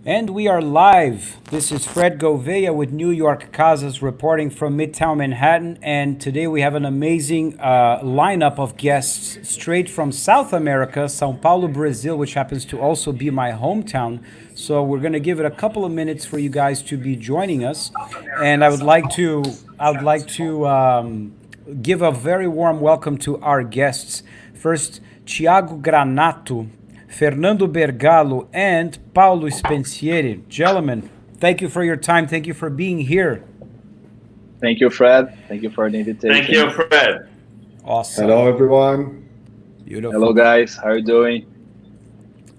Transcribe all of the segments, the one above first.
And we are live. This is Fred Govea with New York Casas reporting from Midtown Manhattan. And today we have an amazing lineup of guests straight from South America, Sao Paulo, Brazil, which happens to also be my hometown. So we're going to give it a couple of minutes for you guys to be joining us. And I would like to give a very warm welcome to our guests. First, Thiago Granato, Fernando Bergalo, and Paulo Spencieri. Gentlemen, thank you for your time. Thank you for being here. Thank you, Fred. Thank you for the invitation. Thank you, Fred. Awesome. Hello, everyone. Beautiful. Hello, guys. How are you doing?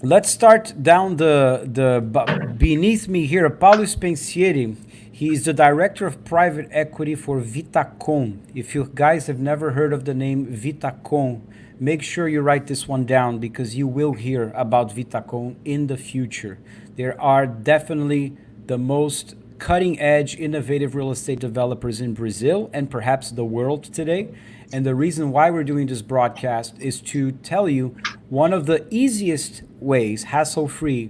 Let's start down beneath me here. Paulo Spencieri. He's the director of private equity for VITACON. If you guys have never heard of the name VITACON, make sure you write this one down because you will hear about VITACON in the future. There are definitely the most cutting-edge, innovative real estate developers in Brazil and perhaps the world today. And the reason why we're doing this broadcast is to tell you one of the easiest ways, hassle-free,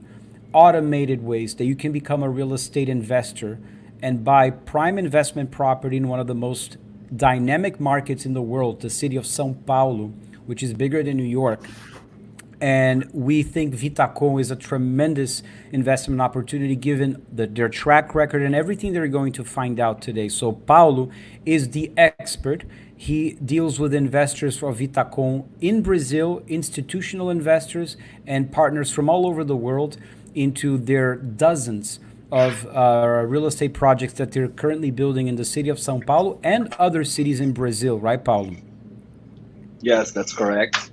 automated ways that you can become a real estate investor and buy prime investment property in one of the most dynamic markets in the world, the city of São Paulo, which is bigger than New York. And we think VITACON is a tremendous investment opportunity given their track record and everything they're going to find out today. So Paulo is the expert. He deals with investors for VITACON in Brazil, institutional investors and partners from all over the world into their dozens of real estate projects that they're currently building in the city of São Paulo and other cities in Brazil, right, Paulo? Yes, that's correct.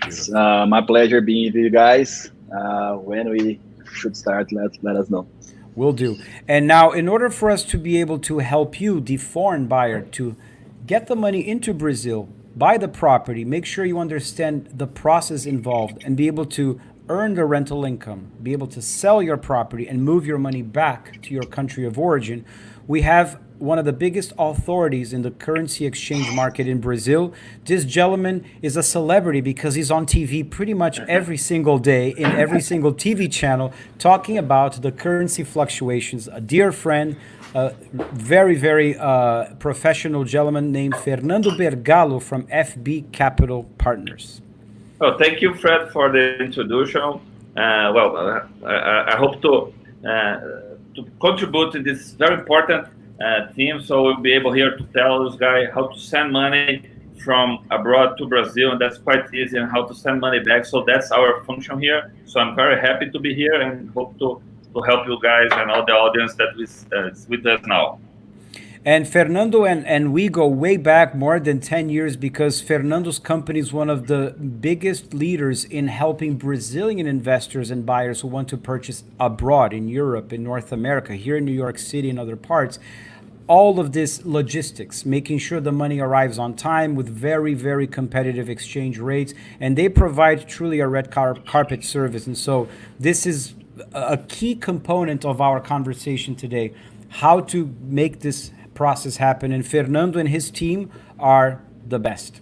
It's my pleasure being with you guys. When we should start, let us know. Will do. And now, in order for us to be able to help you, the foreign buyer, to get the money into Brazil, buy the property, make sure you understand the process involved and be able to earn the rental income, be able to sell your property and move your money back to your country of origin, we have one of the biggest authorities in the currency exchange market in Brazil. This gentleman is a celebrity because he's on TV pretty much every single day in every single TV channel talking about the currency fluctuations. A dear friend, a very, very professional gentleman named Fernando Bergalo from FB Capital Partners. Well, thank you, Fred, for the introduction. I hope to contribute to this very important team, so we'll be able here to tell this guy how to send money from abroad to Brazil, and that's quite easy, and how to send money back. So that's our function here. So I'm very happy to be here and hope to help you guys and all the audience that is with us now. And Fernando and we go way back more than 10 years because Fernando's company is one of the biggest leaders in helping Brazilian investors and buyers who want to purchase abroad in Europe, in North America, here in New York City and other parts. All of this logistics, making sure the money arrives on time with very, very competitive exchange rates. And they provide truly a red carpet service. And so this is a key component of our conversation today, how to make this process happen, and Fernando and his team are the best.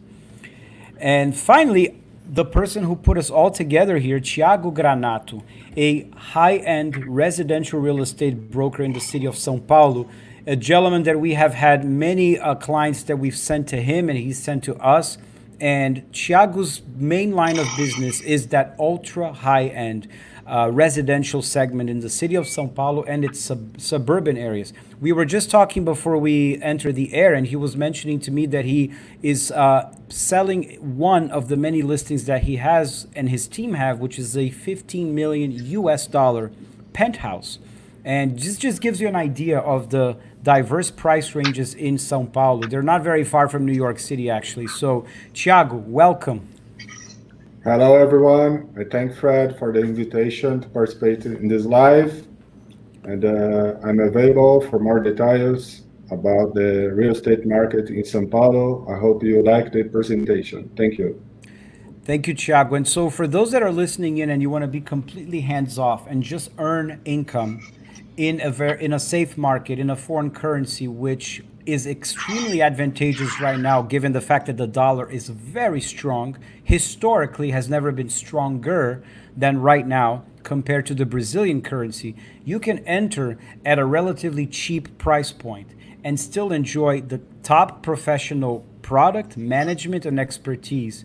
And finally, the person who put us all together here, Thiago Granato, a high-end residential real estate broker in the city of São Paulo, a gentleman that we have had many clients that we've sent to him and he's sent to us. And Thiago's main line of business is that ultra high-end residential segment in the city of São Paulo and its suburban areas. We were just talking before we entered the air, and he was mentioning to me that he is selling one of the many listings that he has and his team have, which is a $15 million penthouse. And this just gives you an idea of the diverse price ranges in São Paulo. They're not very far from New York City, actually. So, Thiago, welcome. Hello, everyone. I thank Fred for the invitation to participate in this live. And I'm available for more details about the real estate market in São Paulo. I hope you like the presentation. Thank you. Thank you, Thiago. And so for those that are listening in and you want to be completely hands-off and just earn income in a safe market, in a foreign currency, which is extremely advantageous right now, given the fact that the dollar is very strong, historically has never been stronger than right now, compared to the Brazilian currency, you can enter at a relatively cheap price point and still enjoy the top professional product, management, and expertise.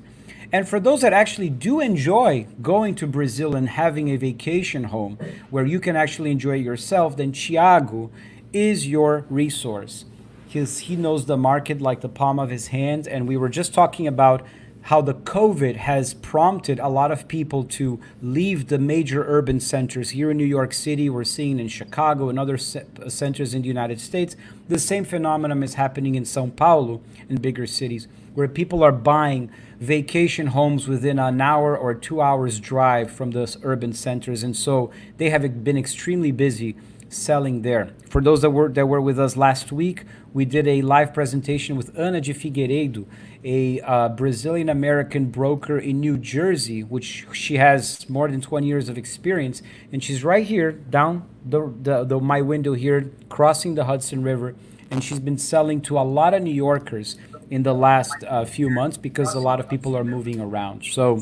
And for those that actually do enjoy going to Brazil and having a vacation home where you can actually enjoy yourself, then Thiago is your resource. He knows the market like the palm of his hand. And we were just talking about how the COVID has prompted a lot of people to leave the major urban centers. Here in New York City, we're seeing in Chicago and other centers in the United States. The same phenomenon is happening in São Paulo and bigger cities, where people are buying vacation homes within an hour or 2 hours drive from those urban centers. And so they have been extremely busy selling there. For those that were with us last week, we did a live presentation with Ana de Figueiredo, a Brazilian American broker in New Jersey, which she has more than 20 years of experience, and she's right here down my window here, crossing the Hudson River, and she's been selling to a lot of New Yorkers in the last few months because a lot of people are moving around. So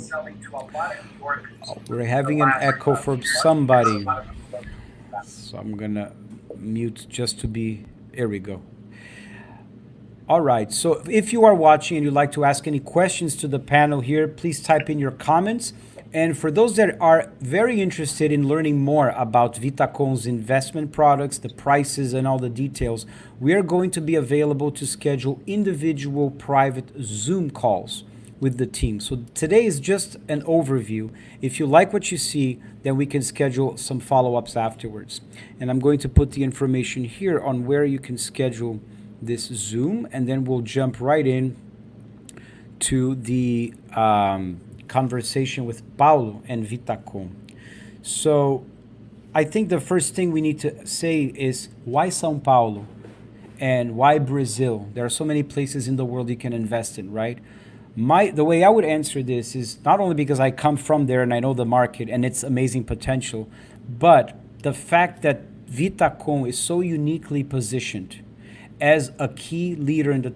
we're having an echo from somebody. So I'm gonna mute just to be, here we go. All right, so if you are watching and you'd like to ask any questions to the panel here, please type in your comments. And for those that are very interested in learning more about VITACON's investment products, the prices and all the details, we are going to be available to schedule individual private Zoom calls with the team. So today is just an overview. If you like what you see, then we can schedule some follow-ups afterwards. And I'm going to put the information here on where you can schedule this Zoom, and then we'll jump right in to the conversation with Paulo and VITACON. So I think the first thing we need to say is, why São Paulo and why Brazil? There are so many places in the world you can invest in, right? The way I would answer this is not only because I come from there and I know the market and its amazing potential, but the fact that VITACON is so uniquely positioned as a key leader in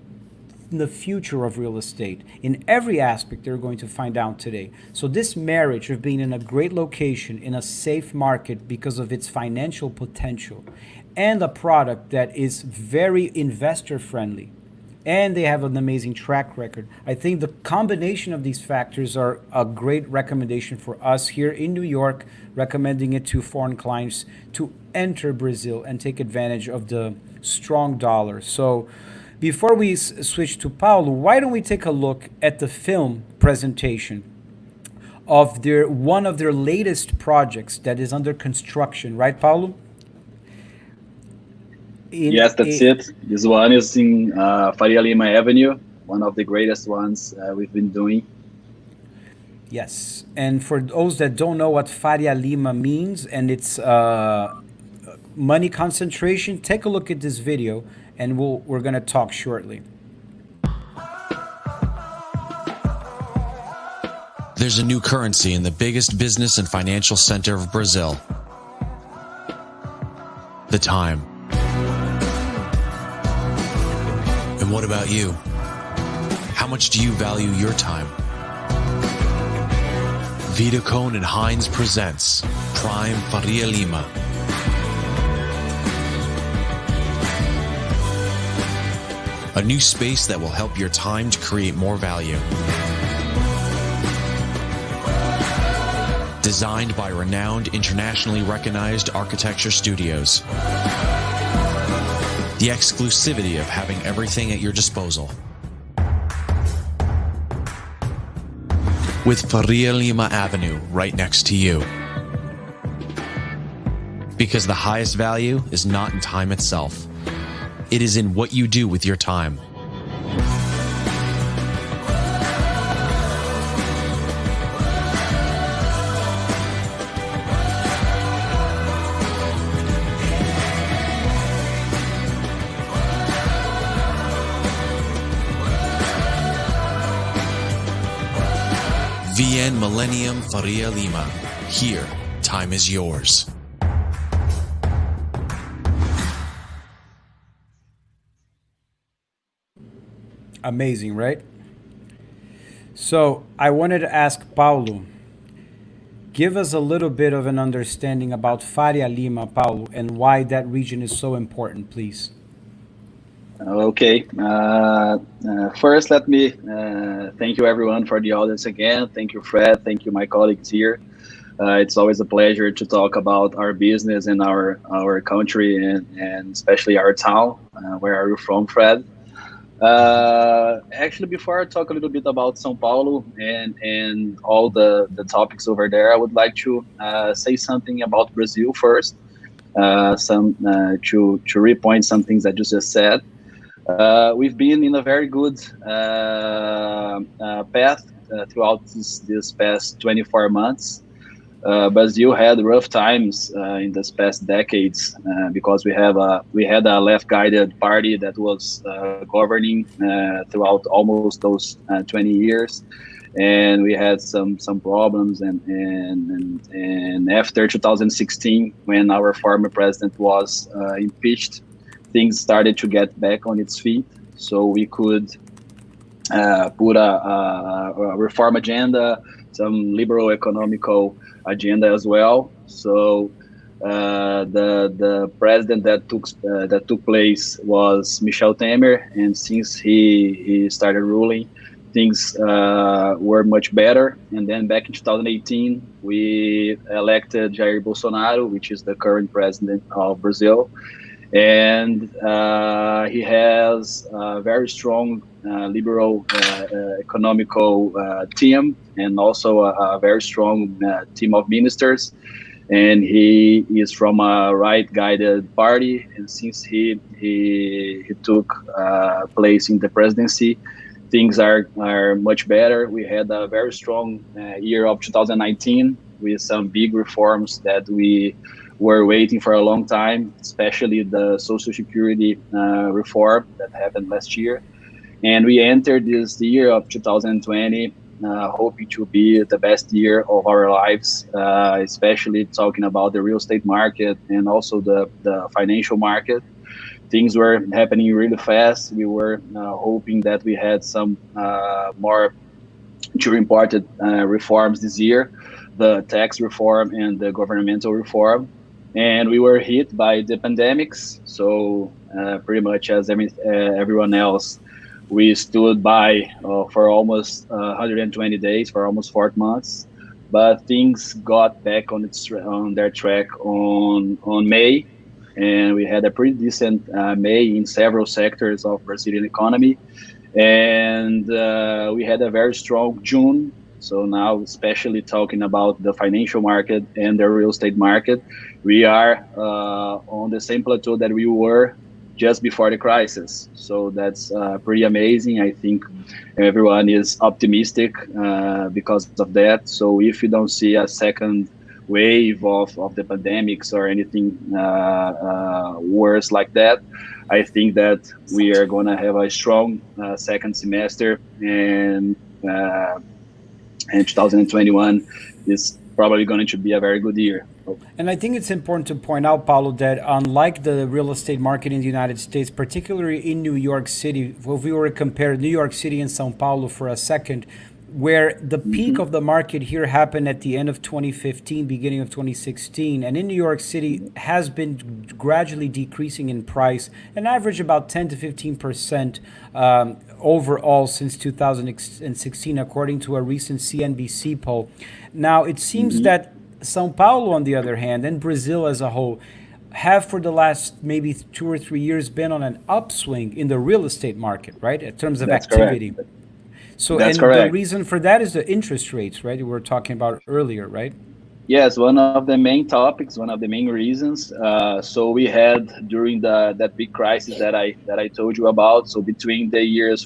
the future of real estate in every aspect they're going to find out today. So this marriage of being in a great location in a safe market because of its financial potential and a product that is very investor friendly, and they have an amazing track record. I think the combination of these factors are a great recommendation for us here in New York, recommending it to foreign clients to enter Brazil and take advantage of the strong dollar. So before we switch to Paulo, why don't we take a look at the film presentation of one of their latest projects that is under construction, right, Paulo? Yes, that's it. This one is in Faria Lima Avenue, one of the greatest ones we've been doing. Yes, and for those that don't know what Faria Lima means and its money concentration, take a look at this video, and we're going to talk shortly. There's a new currency in the biggest business and financial center of Brazil: the time. And what about you? How much do you value your time? VITACON and Hines presents Prime Faria Lima. A new space that will help your time to create more value. Designed by renowned, internationally recognized architecture studios. The exclusivity of having everything at your disposal. With Faria Lima Avenue right next to you. Because the highest value is not in time itself. It is in what you do with your time. VN Millennium Faria Lima. Here, time is yours. Amazing, right? So I wanted to ask Paulo, Give us a little bit of an understanding about Faria Lima, Paulo, and why that region is so important, please. Okay. First, let me thank you everyone for the audience again. Thank you, Fred. Thank you, my colleagues here. It's always a pleasure to talk about our business and our country and especially our town. Where are you from, Fred? Actually, before I talk a little bit about São Paulo and all the topics over there, I would like to say something about Brazil first. To repoint some things that you just said. We've been in a very good path throughout this past 24 months. Brazil had rough times in this past decades because we had a left-guided party that was governing throughout almost those 20 years, and we had some problems. And after 2016, when our former president was impeached, things started to get back on its feet. So we could put a reform agenda, some liberal economical agenda as well. So the president that took place was Michel Temer, and since he started ruling, things were much better. And then back in 2018, we elected Jair Bolsonaro, which is the current president of Brazil. And he has a very strong liberal economical team, and also a very strong team of ministers. And he is from a right-guided party. And since he took place in the presidency, things are much better. We had a very strong year of 2019 with some big reforms that we were waiting for a long time, especially the Social Security reform that happened last year. And we entered this year of 2020 hoping to be the best year of our lives, especially talking about the real estate market and also the financial market. Things were happening really fast. We were hoping that we had some more two important reforms this year, the tax reform and the governmental reform. And we were hit by the pandemics. So pretty much as everyone else, we stood by for almost 120 days, for almost 4 months. But things got back on their track on May. And we had a pretty decent May in several sectors of Brazilian economy. And we had a very strong June. So now, especially talking about the financial market and the real estate market, we are on the same plateau that we were just before the crisis. So that's pretty amazing. I think everyone is optimistic because of that. So if you don't see a second wave of the pandemics or anything worse like that, I think that we are going to have a strong second semester, and 2021 is probably going to be a very good year. And I think it's important to point out, Paulo, that unlike the real estate market in the United States, particularly in New York City, if we were to compare New York City and São Paulo for a second, where the peak of the market here happened at the end of 2015, beginning of 2016, and in New York City has been gradually decreasing in price, an average about 10 to 15% overall since 2016, according to a recent CNBC poll. Now, it seems that São Paulo, on the other hand, and Brazil as a whole, have for the last maybe 2 or 3 years been on an upswing in the real estate market, right, in terms of activity. Correct. So, That's and correct. the reason for that is the interest rates, right? We were talking about earlier, right? Yes, one of the main topics, one of the main reasons. So we had during that big crisis that I told you about. So between the years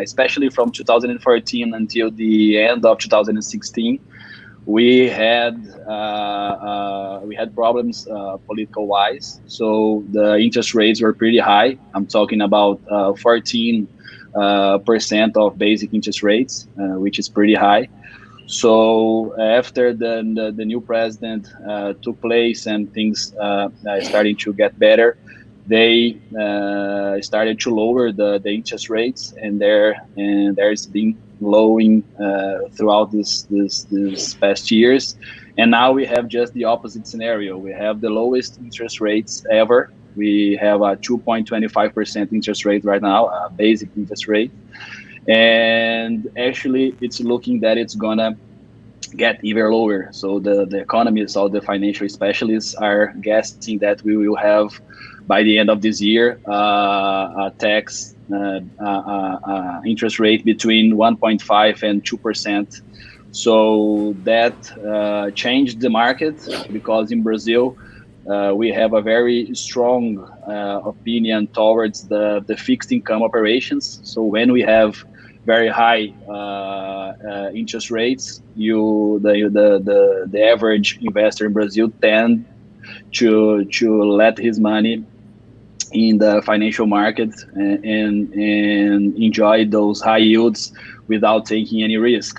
especially from 2014 until the end of 2016, we had problems political wise. So the interest rates were pretty high. I'm talking about 14% of basic interest rates, which is pretty high. So after the new president took place and things starting to get better, they started to lower the interest rates, and there's been lowering throughout this past years, And now we have just the opposite scenario. We have the lowest interest rates ever. We have a 2.25% interest rate right now, a basic interest rate. And actually, it's looking that it's gonna get even lower. So the economists, all the financial specialists are guessing that we will have, by the end of this year, a tax interest rate between 1.5 and 2%. So that changed the market, because in Brazil, we have a very strong opinion towards the fixed income operations. So when we have very high interest rates, the average investor in Brazil tend to let his money in the financial market and enjoy those high yields without taking any risk.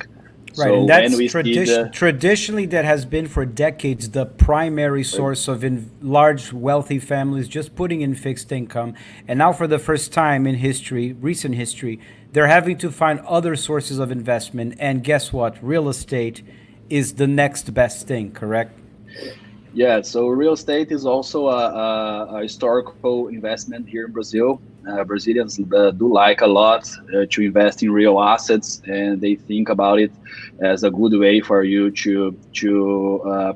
Right, So and that's when we see traditionally that has been for decades the primary source of large wealthy families just putting in fixed income. And now for the first time in history, recent history, they're having to find other sources of investment. And guess what? Real estate is the next best thing, correct? Yeah, so real estate is also a historical investment here in Brazil. Brazilians do like a lot to invest in real assets, and they think about it as a good way for you to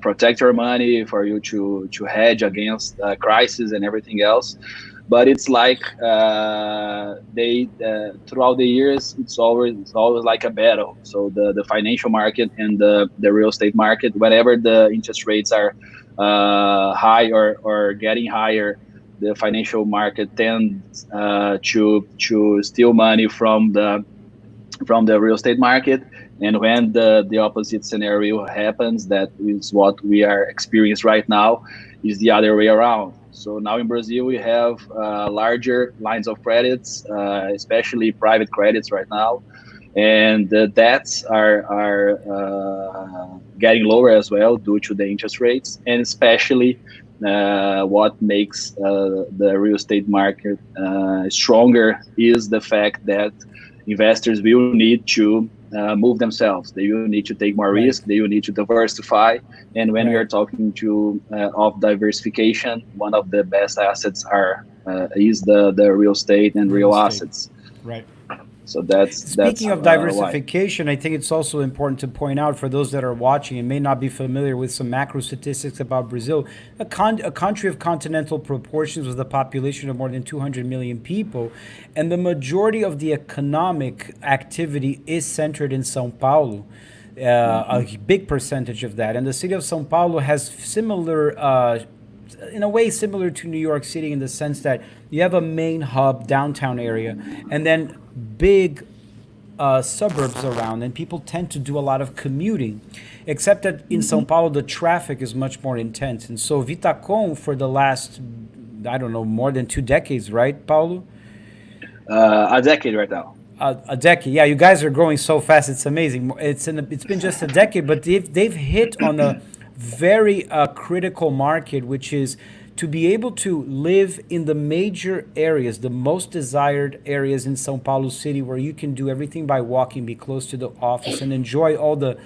protect your money, for you to hedge against crisis and everything else. But it's like they throughout the years, it's always like a battle. So the financial market and the real estate market, whenever the interest rates are high or getting higher, the financial market tends to steal money from the real estate market. And when the opposite scenario happens, that is what we are experiencing right now, is the other way around. So now in Brazil, we have larger lines of credits, especially private credits right now. And the debts are getting lower as well due to the interest rates, and especially what makes the real estate market stronger is the fact that investors will need to move themselves. They will need to take more risk. They will need to diversify. And when we are talking of diversification, one of the best assets is the real estate and real assets. Right. So that's Speaking of diversification, I think it's also important to point out for those that are watching and may not be familiar with some macro statistics about Brazil, a country of continental proportions with a population of more than 200 million people, and the majority of the economic activity is centered in São Paulo. A big percentage of that, and the city of São Paulo has in a way similar to New York City, in the sense that you have a main hub downtown area and then big suburbs around, and people tend to do a lot of commuting, except that in São Paulo the traffic is much more intense. And so VITACON, for the last, I don't know, more than 2 decades, right, Paulo? A decade right now. A decade, yeah. You guys are growing so fast; it's amazing. It's been just a decade, but they've hit on a very critical market, which is to be able to live in the major areas, the most desired areas in São Paulo City, where you can do everything by walking, be close to the office, and enjoy all the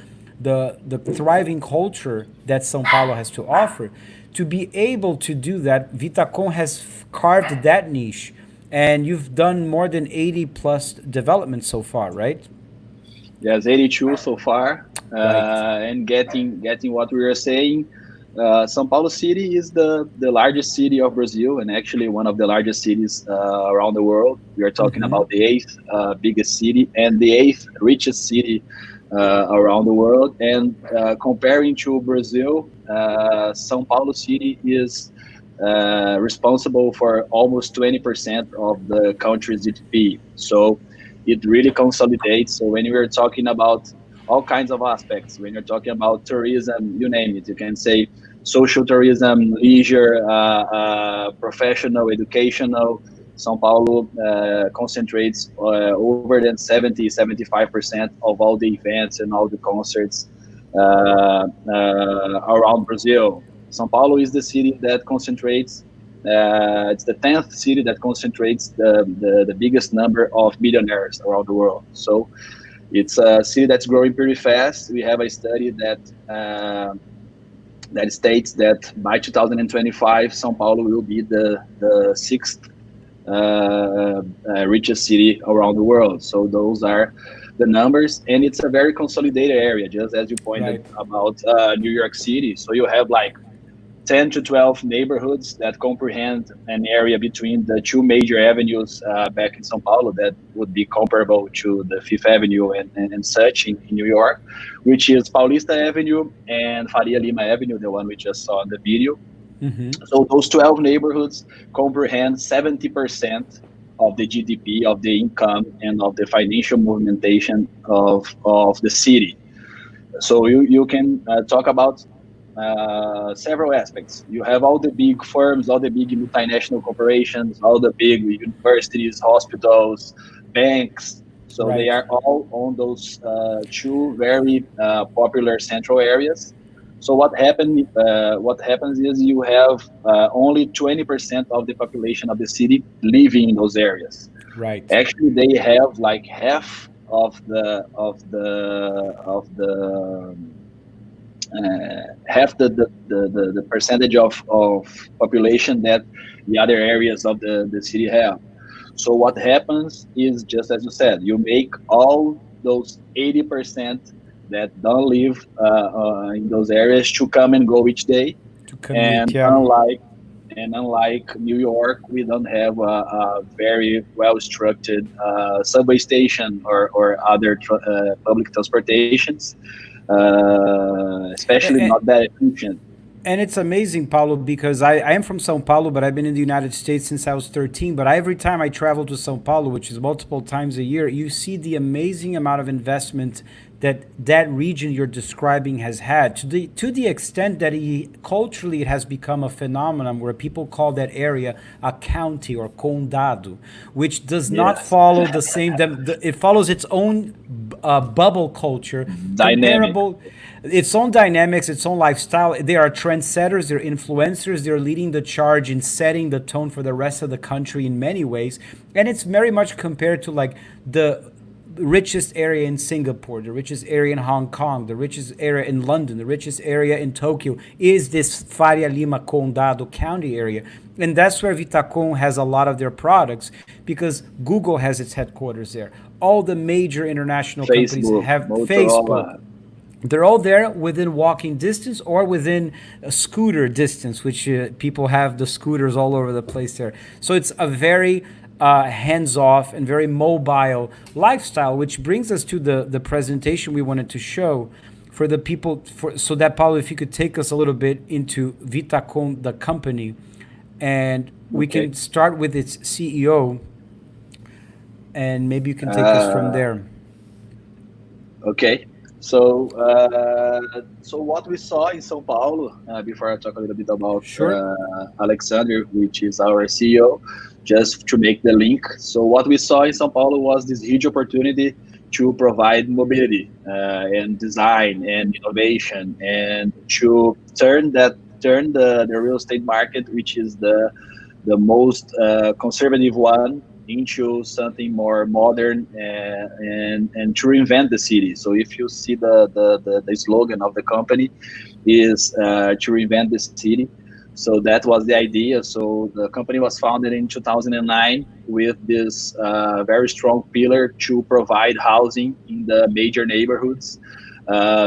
thriving culture that São Paulo has to offer. To be able to do that, VITACON has carved that niche, and you've done more than 80 plus developments so far, right? Yes, 82 so far. And getting what we were saying, São Paulo City is the largest city of Brazil, and actually one of the largest cities around the world. We are talking about the 8th biggest city and the 8th richest city around the world. And comparing to Brazil, São Paulo City is responsible for almost 20% of the country's GDP. So it really consolidates. So when we are talking about all kinds of aspects, when you're talking about tourism, you name it, you can say social tourism, leisure, professional, educational, São Paulo concentrates over than 75% of all the events and all the concerts around Brazil. São Paulo is the city that concentrates, it's the 10th city that concentrates the biggest number of millionaires around the world. So it's a city that's growing pretty fast. We have a study that that states that by 2025, São Paulo will be the sixth richest city around the world. So those are the numbers, and it's a very consolidated area, just as you pointed about New York City. So you have like 10 to 12 neighborhoods that comprehend an area between the two major avenues back in São Paulo that would be comparable to the Fifth Avenue and such in New York, which is Paulista Avenue and Faria Lima Avenue, the one we just saw in the video. So those 12 neighborhoods comprehend 70% of the GDP, of the income, and of the financial movimentation of the city. So you can talk about several aspects. You have all the big firms, all the big multinational corporations, all the big universities, hospitals, banks. So they are all on those two very popular central areas. So what happens is you have only 20% of the population of the city living in those areas. Right. Actually, they have like half of the percentage of population that the other areas of the city have. So what happens is, just as you said, you make all those 80% that don't live in those areas to come and go each day. And unlike New York, we don't have a very well-structured subway station or other public transportations, especially not that efficient. And it's amazing, Paulo, because I am from Sao Paulo, but I've been in the United States since I was 13. But every time I travel to Sao Paulo, which is multiple times a year, you see the amazing amount of investment that region you're describing has had, to the extent that culturally it has become a phenomenon where people call that area a county or condado, which does not follow the same. It follows its own bubble culture, comparable. Its own dynamics, its own lifestyle. They are trendsetters, they're influencers, they're leading the charge in setting the tone for the rest of the country in many ways. And it's very much compared to like the richest area in Singapore, the richest area in Hong Kong, the richest area in London, the richest area in Tokyo is this Faria Lima Condado County area. And that's where VITACON has a lot of their products, because Google has its headquarters there. All the major international companies have Facebook. They're all there within walking distance or within a scooter distance, which people have the scooters all over the place there. So it's a very hands-off and very mobile lifestyle, which brings us to the presentation we wanted to show for the people. So that, Paulo, if you could take us a little bit into VITACON, the company, and we can start with its CEO, and maybe you can take us from there. Okay. So what we saw in São Paulo, before I talk a little bit about Alexander, which is our CEO, just to make the link. So what we saw in São Paulo was this huge opportunity to provide mobility and design and innovation, and to turn the real estate market, which is the most conservative one, into something more modern and to reinvent the city. So if you see the slogan of the company is to reinvent the city. So that was the idea. So the company was founded in 2009 with this very strong pillar to provide housing in the major neighborhoods,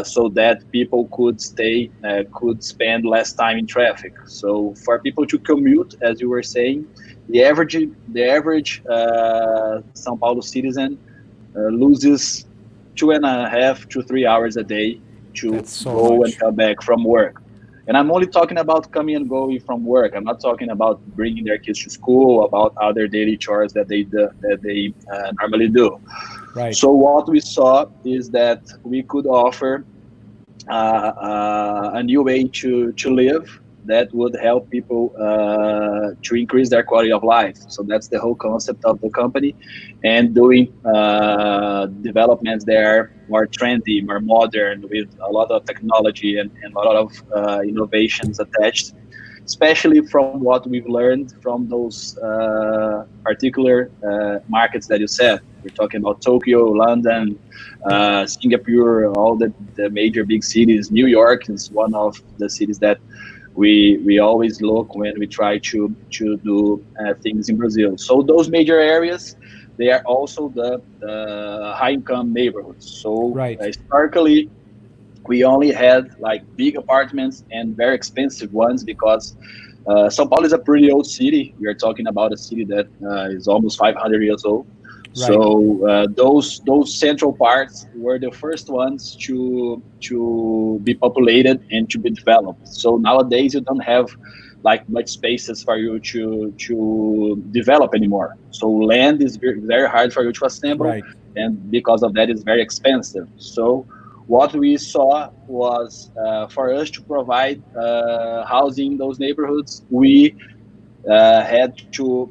so that people could spend less time in traffic. So for people to commute, as you were saying, the average São Paulo citizen loses 2.5 to 3 hours a day to go and come back from work. And I'm only talking about coming and going from work. I'm not talking about bringing their kids to school, about other daily chores that they normally do. Right. So what we saw is that we could offer a new way to live that would help people to increase their quality of life. So that's the whole concept of the company, and doing developments that are more trendy, more modern, with a lot of technology and a lot of innovations attached, especially from what we've learned from those particular markets that you said. We're talking about Tokyo, London, Singapore, all the major big cities. New York is one of the cities that we always look when we try to do things in Brazil. So those major areas, they are also the high income neighborhoods. So historically, we only had like big apartments and very expensive ones because São Paulo is a pretty old city. We are talking about a city that is almost 500 years old. So those central parts were the first ones to be populated and to be developed. So nowadays you don't have like much spaces for you to develop anymore. So land is very hard for you to assemble, and because of that, it's very expensive. So what we saw was for us to provide housing in those neighborhoods, we had to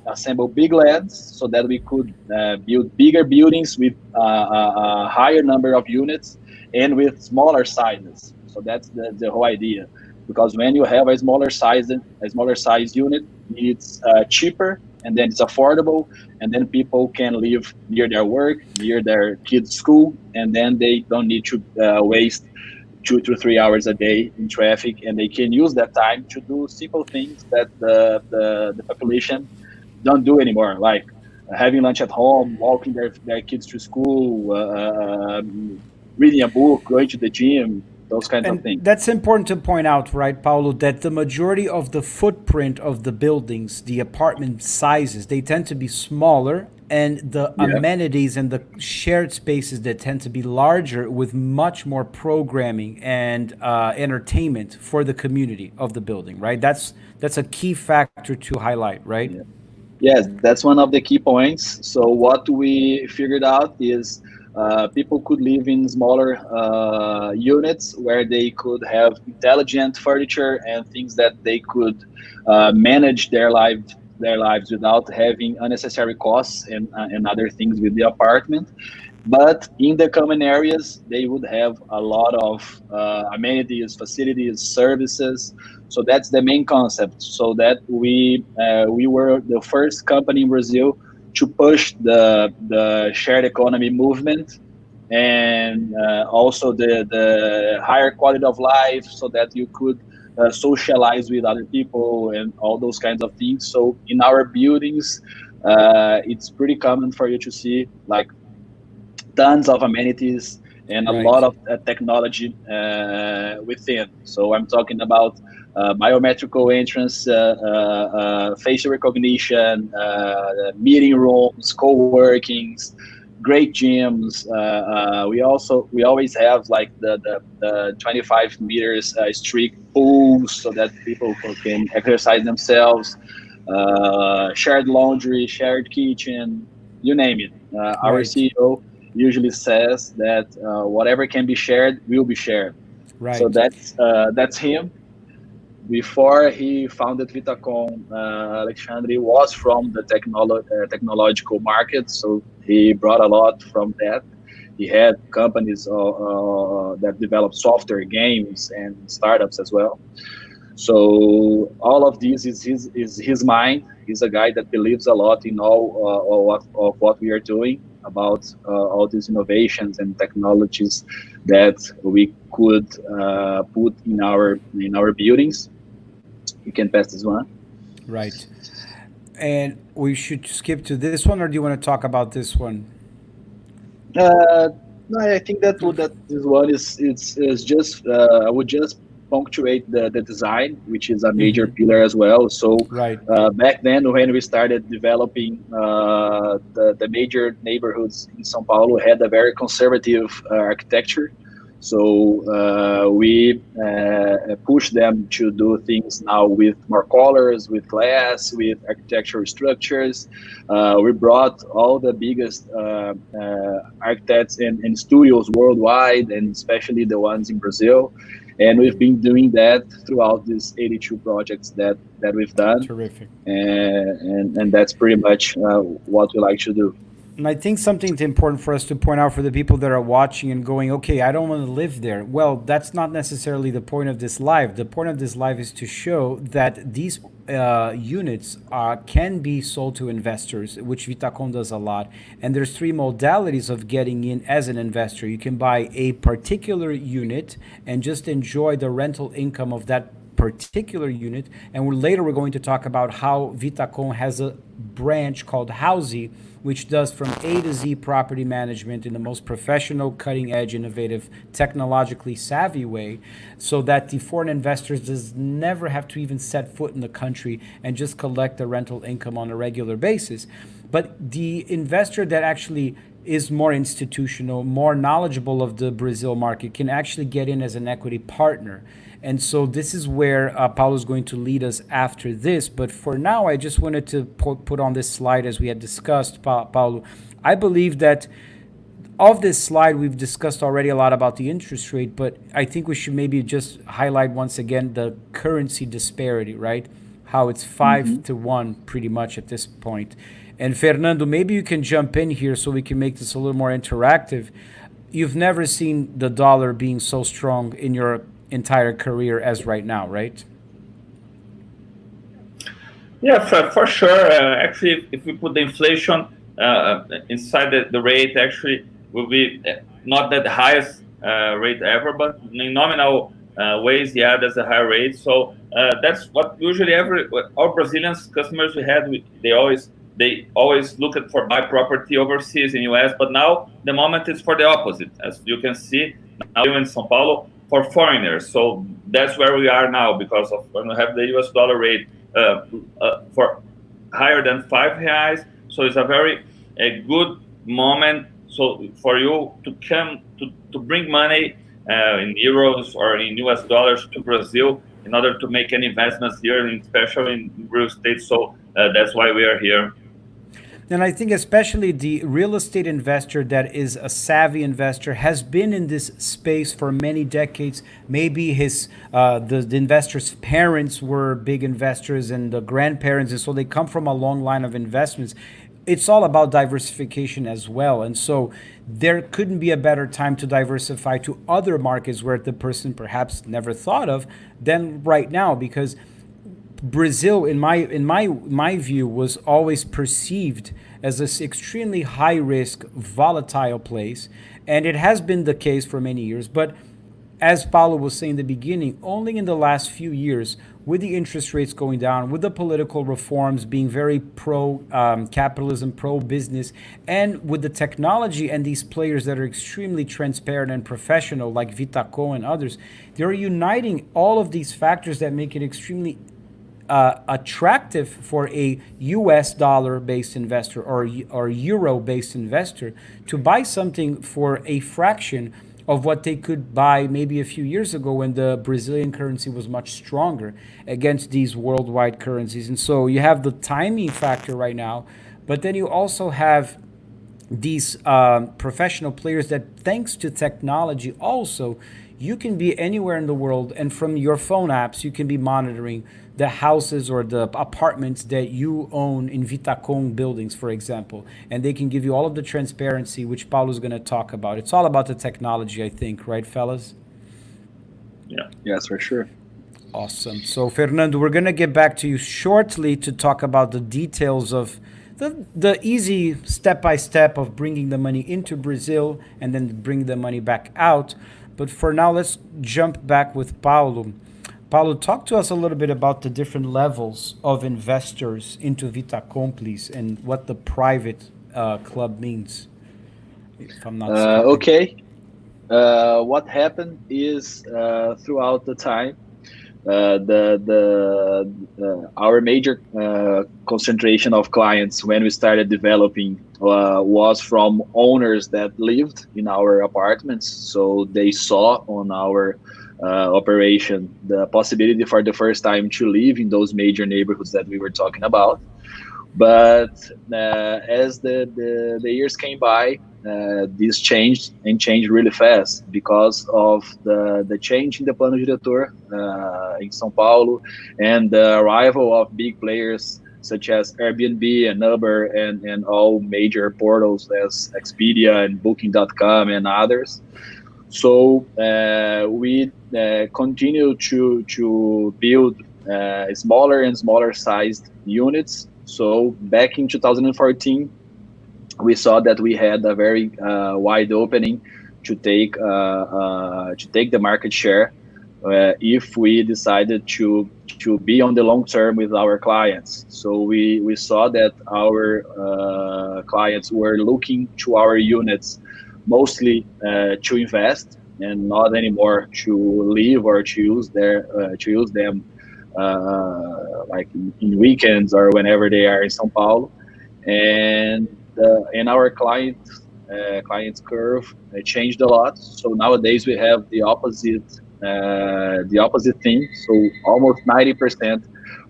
assemble big lands so that we could build bigger buildings with a higher number of units and with smaller sizes. So that's the whole idea. Because when you have a smaller size unit, it's cheaper, and then it's affordable, and then people can live near their work, near their kids' school, and then they don't need to waste 2 to 3 hours a day in traffic, and they can use that time to do simple things that the population don't do anymore, like having lunch at home, walking their kids to school, reading a book, going to the gym, those kinds of things. That's important to point out, right, Paulo, that the majority of the footprint of the buildings, the apartment sizes, they tend to be smaller, and the amenities and the shared spaces that tend to be larger with much more programming and entertainment for the community of the building, right? That's a key factor to highlight, right? Yes, that's one of the key points. So what we figured out is people could live in smaller units where they could have intelligent furniture and things that they could manage their lives without having unnecessary costs and other things with the apartment. But in the common areas, they would have a lot of amenities, facilities, services. So that's the main concept. So that we were the first company in Brazil to push the shared economy movement, and also the higher quality of life, so that you could socialize with other people and all those kinds of things. So in our buildings, it's pretty common for you to see like tons of amenities and a lot of technology within. So I'm talking about biometrical entrance, facial recognition, meeting rooms, co-workings, great gyms. We always have like the 25 meters strict pools so that people can exercise themselves, shared laundry, shared kitchen, you name it. Our CEO usually says that whatever can be shared will be shared. So that's him. Before he founded VITACON, Alexandre was from the technological market, so he brought a lot from that. He had companies that develop software, games, and startups as well. So all of this is his mind. He's a guy that believes a lot in all of what we are doing about all these innovations and technologies that we could put in our buildings. You can pass this one. Right. And we should skip to this one, or do you want to talk about this one? No, I think that this one is just I would just punctuate the design, which is a major pillar as well. So back then, when we started developing the major neighborhoods in São Paulo, had a very conservative architecture. So we push them to do things now with more colors, with glass, with architectural structures. We brought all the biggest architects and studios worldwide, and especially the ones in Brazil. And we've been doing that throughout these 82 projects that we've done. Terrific. And that's pretty much what we like to do. And I think something important for us to point out for the people that are watching and going, okay, I don't want to live there. Well, that's not necessarily the point of this live. The point of this live is to show that these units can be sold to investors, which VITACON does a lot. And there's three modalities of getting in as an investor. You can buy a particular unit and just enjoy the rental income of that particular unit. And later we're going to talk about how VITACON has a branch called Housey, which does from A to Z property management in the most professional, cutting edge, innovative, technologically savvy way, so that the foreign investors does never have to even set foot in the country and just collect the rental income on a regular basis. But the investor that actually is more institutional, more knowledgeable of the Brazil market, can actually get in as an equity partner. And so this is where Paulo is going to lead us after this. But for now, I just wanted to put on this slide, as we had discussed, Paulo. I believe that of this slide, we've discussed already a lot about the interest rate, but I think we should maybe just highlight once again the currency disparity, right? How it's 5 to 1 pretty much at this point. And Fernando, maybe you can jump in here so we can make this a little more interactive. You've never seen the dollar being so strong in your entire career as right now, right? Yeah, for sure. Actually, if we put the inflation inside the rate, actually will be not that the highest rate ever, but in nominal ways, yeah, that's a higher rate. So that's what usually all Brazilian customers we had, they always look for buy property overseas in US, but now the moment is for the opposite. As you can see now in São Paulo, for foreigners. So that's where we are now, because of when we have the US dollar rate for higher than R$5. So it's a good moment. So for you to come to bring money in euros or in US dollars to Brazil in order to make any investments here, especially in real estate. So that's why we are here. And I think especially the real estate investor that is a savvy investor has been in this space for many decades. Maybe the investor's parents were big investors and the grandparents, and so they come from a long line of investments. It's all about diversification as well. And so there couldn't be a better time to diversify to other markets where the person perhaps never thought of than right now, because Brazil, in my view, was always perceived as this extremely high risk, volatile place, and it has been the case for many years. But as Paulo was saying in the beginning, only in the last few years, with the interest rates going down, with the political reforms being very pro capitalism, pro business, and with the technology and these players that are extremely transparent and professional, like VITACON and others, they're uniting all of these factors that make it extremely attractive for a US dollar-based investor or euro-based investor to buy something for a fraction of what they could buy maybe a few years ago when the Brazilian currency was much stronger against these worldwide currencies. And so you have the timing factor right now, but then you also have these professional players that, thanks to technology also, you can be anywhere in the world, and from your phone apps, you can be monitoring the houses or the apartments that you own in VITACON buildings, for example. And they can give you all of the transparency, which Paulo's going to talk about. It's all about the technology, I think, right, fellas? Yeah. Yes, for sure. Awesome. So, Fernando, we're going to get back to you shortly to talk about the details of the easy step-by-step of bringing the money into Brazil and then bring the money back out. But for now, let's jump back with Paulo. Paulo, talk to us a little bit about the different levels of investors into VITACON, please, and what the private club means, if I'm not mistaken. Okay. What happened is throughout the time, our major concentration of clients when we started developing was from owners that lived in our apartments. So they saw on our operation the possibility for the first time to live in those major neighborhoods that we were talking about. But as the years came by, this changed really fast because of the change in the Plano Diretor in São Paulo and the arrival of big players such as Airbnb and Uber and all major portals as Expedia and Booking.com and others. So we continue to build smaller and smaller sized units. So back in 2014, we saw that we had a very wide opening to take the market share if we decided to be on the long term with our clients. So we saw that our clients were looking to our units mostly to invest and not anymore to live or to use them like in weekends or whenever they are in São Paulo. And our clients curve changed a lot. So nowadays we have the opposite thing. So almost 90%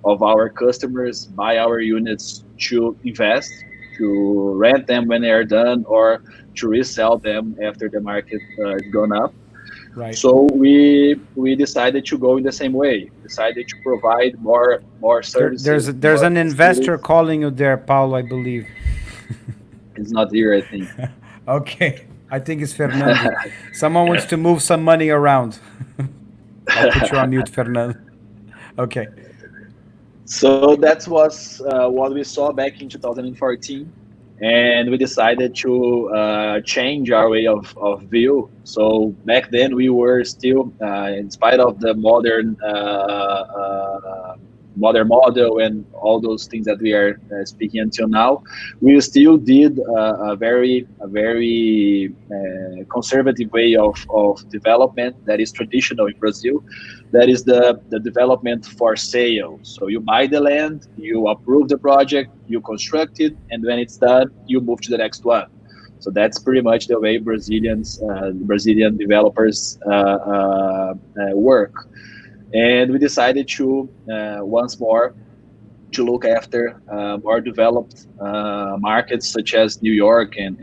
of our customers buy our units to invest, to rent them when they are done, or to resell them after the market has gone up. Right. So we decided to go in the same way. Decided to provide more services. There's more an investor facilities. calling you there, Paulo, I believe. It's not here, I think. Okay, I think it's Fernando. Someone wants to move some money around. I'll put you on mute, Fernando. Okay. So that was what we saw back in 2014, and we decided to change our way of view. So back then we were still, in spite of the modern model and all those things that we are speaking until now, we still did a very conservative way of development that is traditional in Brazil. That is the development for sale. So you buy the land, you approve the project, you construct it, and when it's done, you move to the next one. So that's pretty much the way Brazilian developers work. And we decided to once more to look after more developed markets such as New York and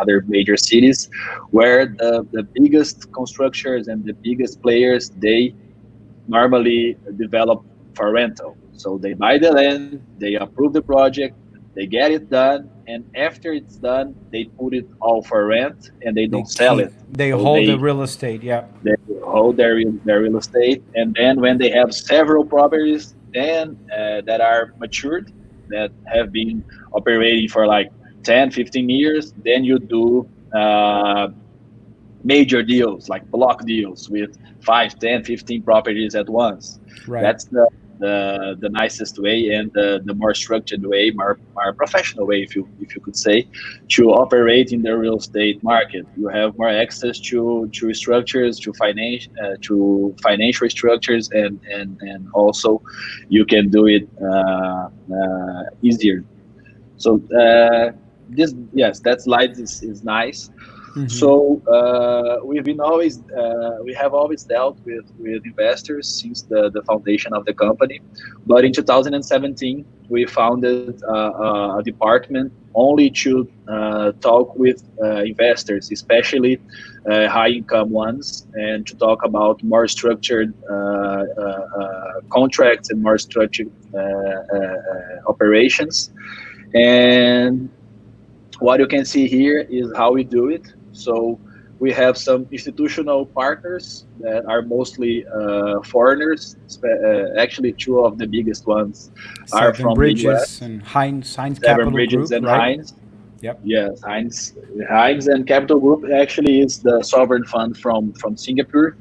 other major cities, where the biggest constructors and the biggest players, they normally develop for rental. So they buy the land, they approve the project, they get it done, and after it's done, they put it all for rent and they don't sell it. They So hold the real estate, yeah. They hold their real estate, and then when they have several properties then that are matured, that have been operating for like 10, 15 years, then you do major deals, like block deals with 5, 10, 15 properties at once. Right. That's the nicest way and the more structured way, more professional way, if you could say, to operate in the real estate market. You have more access to structures, to financial structures, and also you can do it easier. So that slide is nice. Mm-hmm. So we have always dealt with investors since the foundation of the company, but in 2017 we founded a department only to talk with investors, especially high income ones, and to talk about more structured contracts and more structured operations. And what you can see here is how we do it. So we have some institutional partners that are mostly foreigners. Actually, two of the biggest ones are from Bridges the US. And Heinz Seven Capital Bridges Group, and right? Heinz. Yep. Yes, Heinz and Capital Group actually is the sovereign fund from Singapore.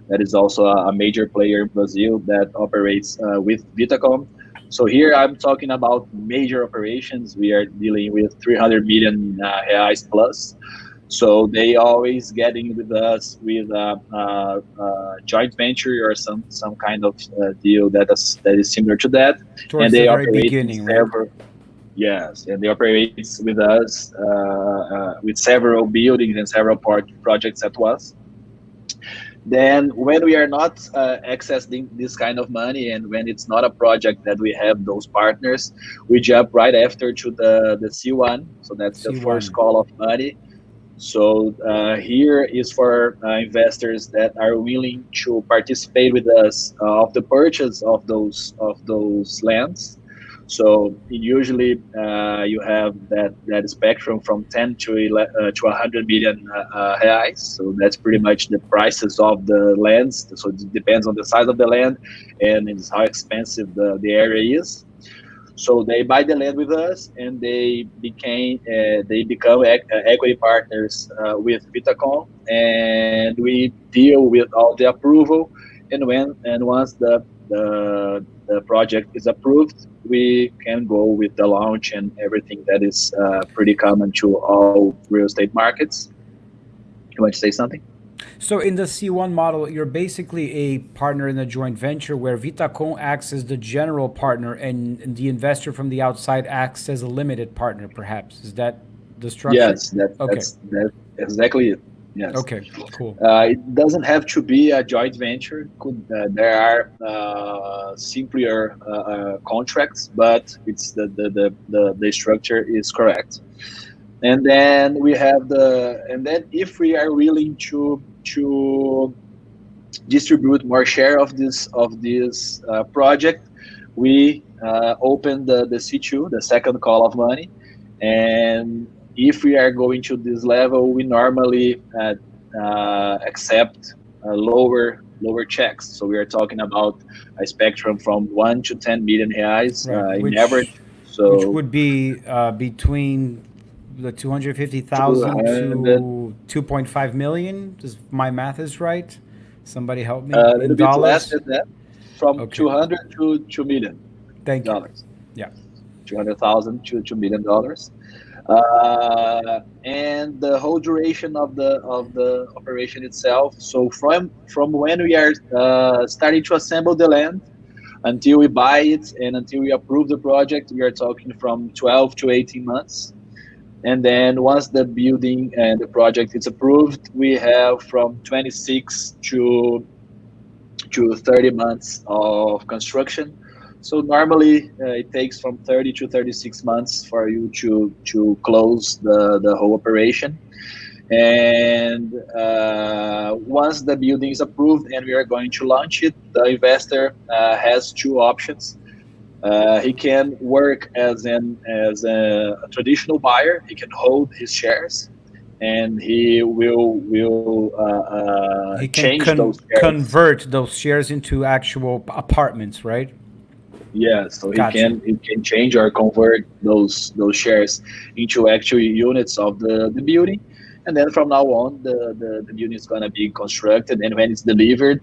That is also a major player in Brazil that operates with VITACON. So here I'm talking about major operations. We are dealing with 300 million reais plus. So they always getting with us with a joint venture or some kind of deal that is similar to that. Towards and they the very operate beginning, right? Yes, and they operate with us with several buildings and several projects at once. Then when we are not accessing this kind of money, and when it's not a project that we have those partners, we jump right after to the C1. So that's the first call of money. So here is for investors that are willing to participate with us of the purchase of those lands. So usually you have that spectrum from 10 to 100 million reais. So that's pretty much the prices of the lands. So it depends on the size of the land and it's how expensive the area is. So they buy the land with us, and they become equity partners with VITACON, and we deal with all the approval. And once the project is approved, we can go with the launch and everything that is pretty common to all real estate markets. You want to say something? So in the C1 model, you're basically a partner in a joint venture where VITACON acts as the general partner and the investor from the outside acts as a limited partner, perhaps. Is that the structure? Yes, that's exactly it. Yes. Okay, cool. It doesn't have to be a joint venture. There are simpler contracts, but it's the structure is correct. And then we have if we are willing to distribute more share of this project, we open the C2, the second call of money. And if we are going to this level, we normally accept lower checks. So we are talking about a spectrum from 1 to 10 million reais in average. So which would be between the 250,000 to 2.5 million. Does my math is right? Somebody help me. A little bit less than that, from 200 to 2 million. Thank you. Dollars. Yeah, 200,000 to $2 million. And the whole duration of the operation itself. So from when we are starting to assemble the land until we buy it and until we approve the project, we are talking from 12 to 18 months. And then once the building and the project is approved, we have from 26 to 30 months of construction. So normally it takes from 30 to 36 months for you to close the whole operation. And once the building is approved and we are going to launch it, the investor has two options. He can work as a traditional buyer. He can hold his shares, and he will he can change those shares. Convert those shares into actual apartments, right? Yeah, so Gotcha. he can change or convert those shares into actual units of the building, and then from now on the building is going to be constructed, and when it's delivered,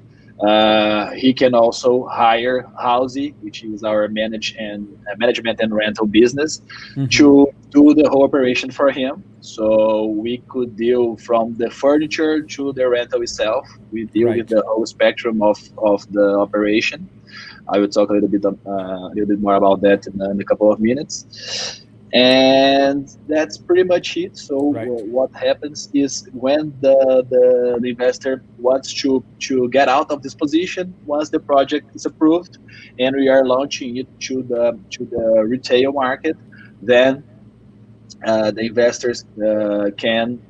he can also hire Housey, which is our management and rental business, to do the whole operation for him. So we could deal from the furniture to the rental itself. We deal with the whole spectrum of the operation. I will talk a little bit more about that in a couple of minutes. And that's pretty much it. So what happens is when the investor wants to get out of this position, once the project is approved and we are launching it to the retail market, then the investors can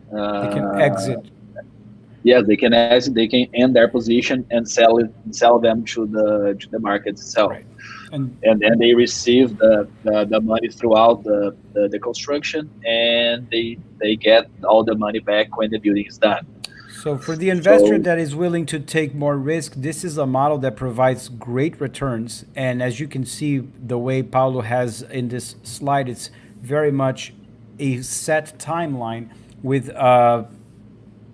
exit. Yes, they can exit. They can end their position and sell them to the market itself. Right. And then they receive the money throughout the construction, and they get all the money back when the building is done. So for the investor that is willing to take more risk, this is a model that provides great returns. And as you can see, the way Paulo has in this slide, it's very much a set timeline with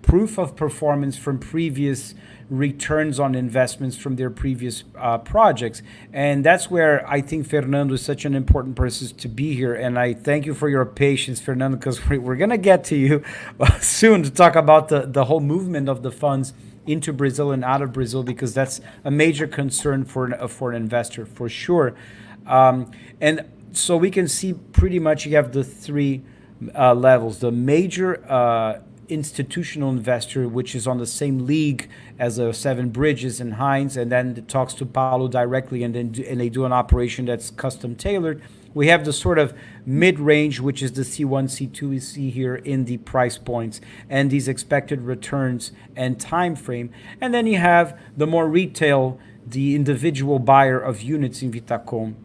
proof of performance from previous returns on investments from their previous projects. And that's where I think Fernando is such an important person to be here. And I thank you for your patience, Fernando, because we're going to get to you soon to talk about the whole movement of the funds into Brazil and out of Brazil, because that's a major concern for an investor, for sure. And so we can see pretty much you have the three levels. The major institutional investor, which is on the same league as a Seven Bridges and Hines, and then it talks to Paulo directly, and they do an operation that's custom tailored. We have the sort of mid-range, which is the C1, C2 we see here in the price points and these expected returns and time frame. And then you have the more retail, the individual buyer of units in VITACON.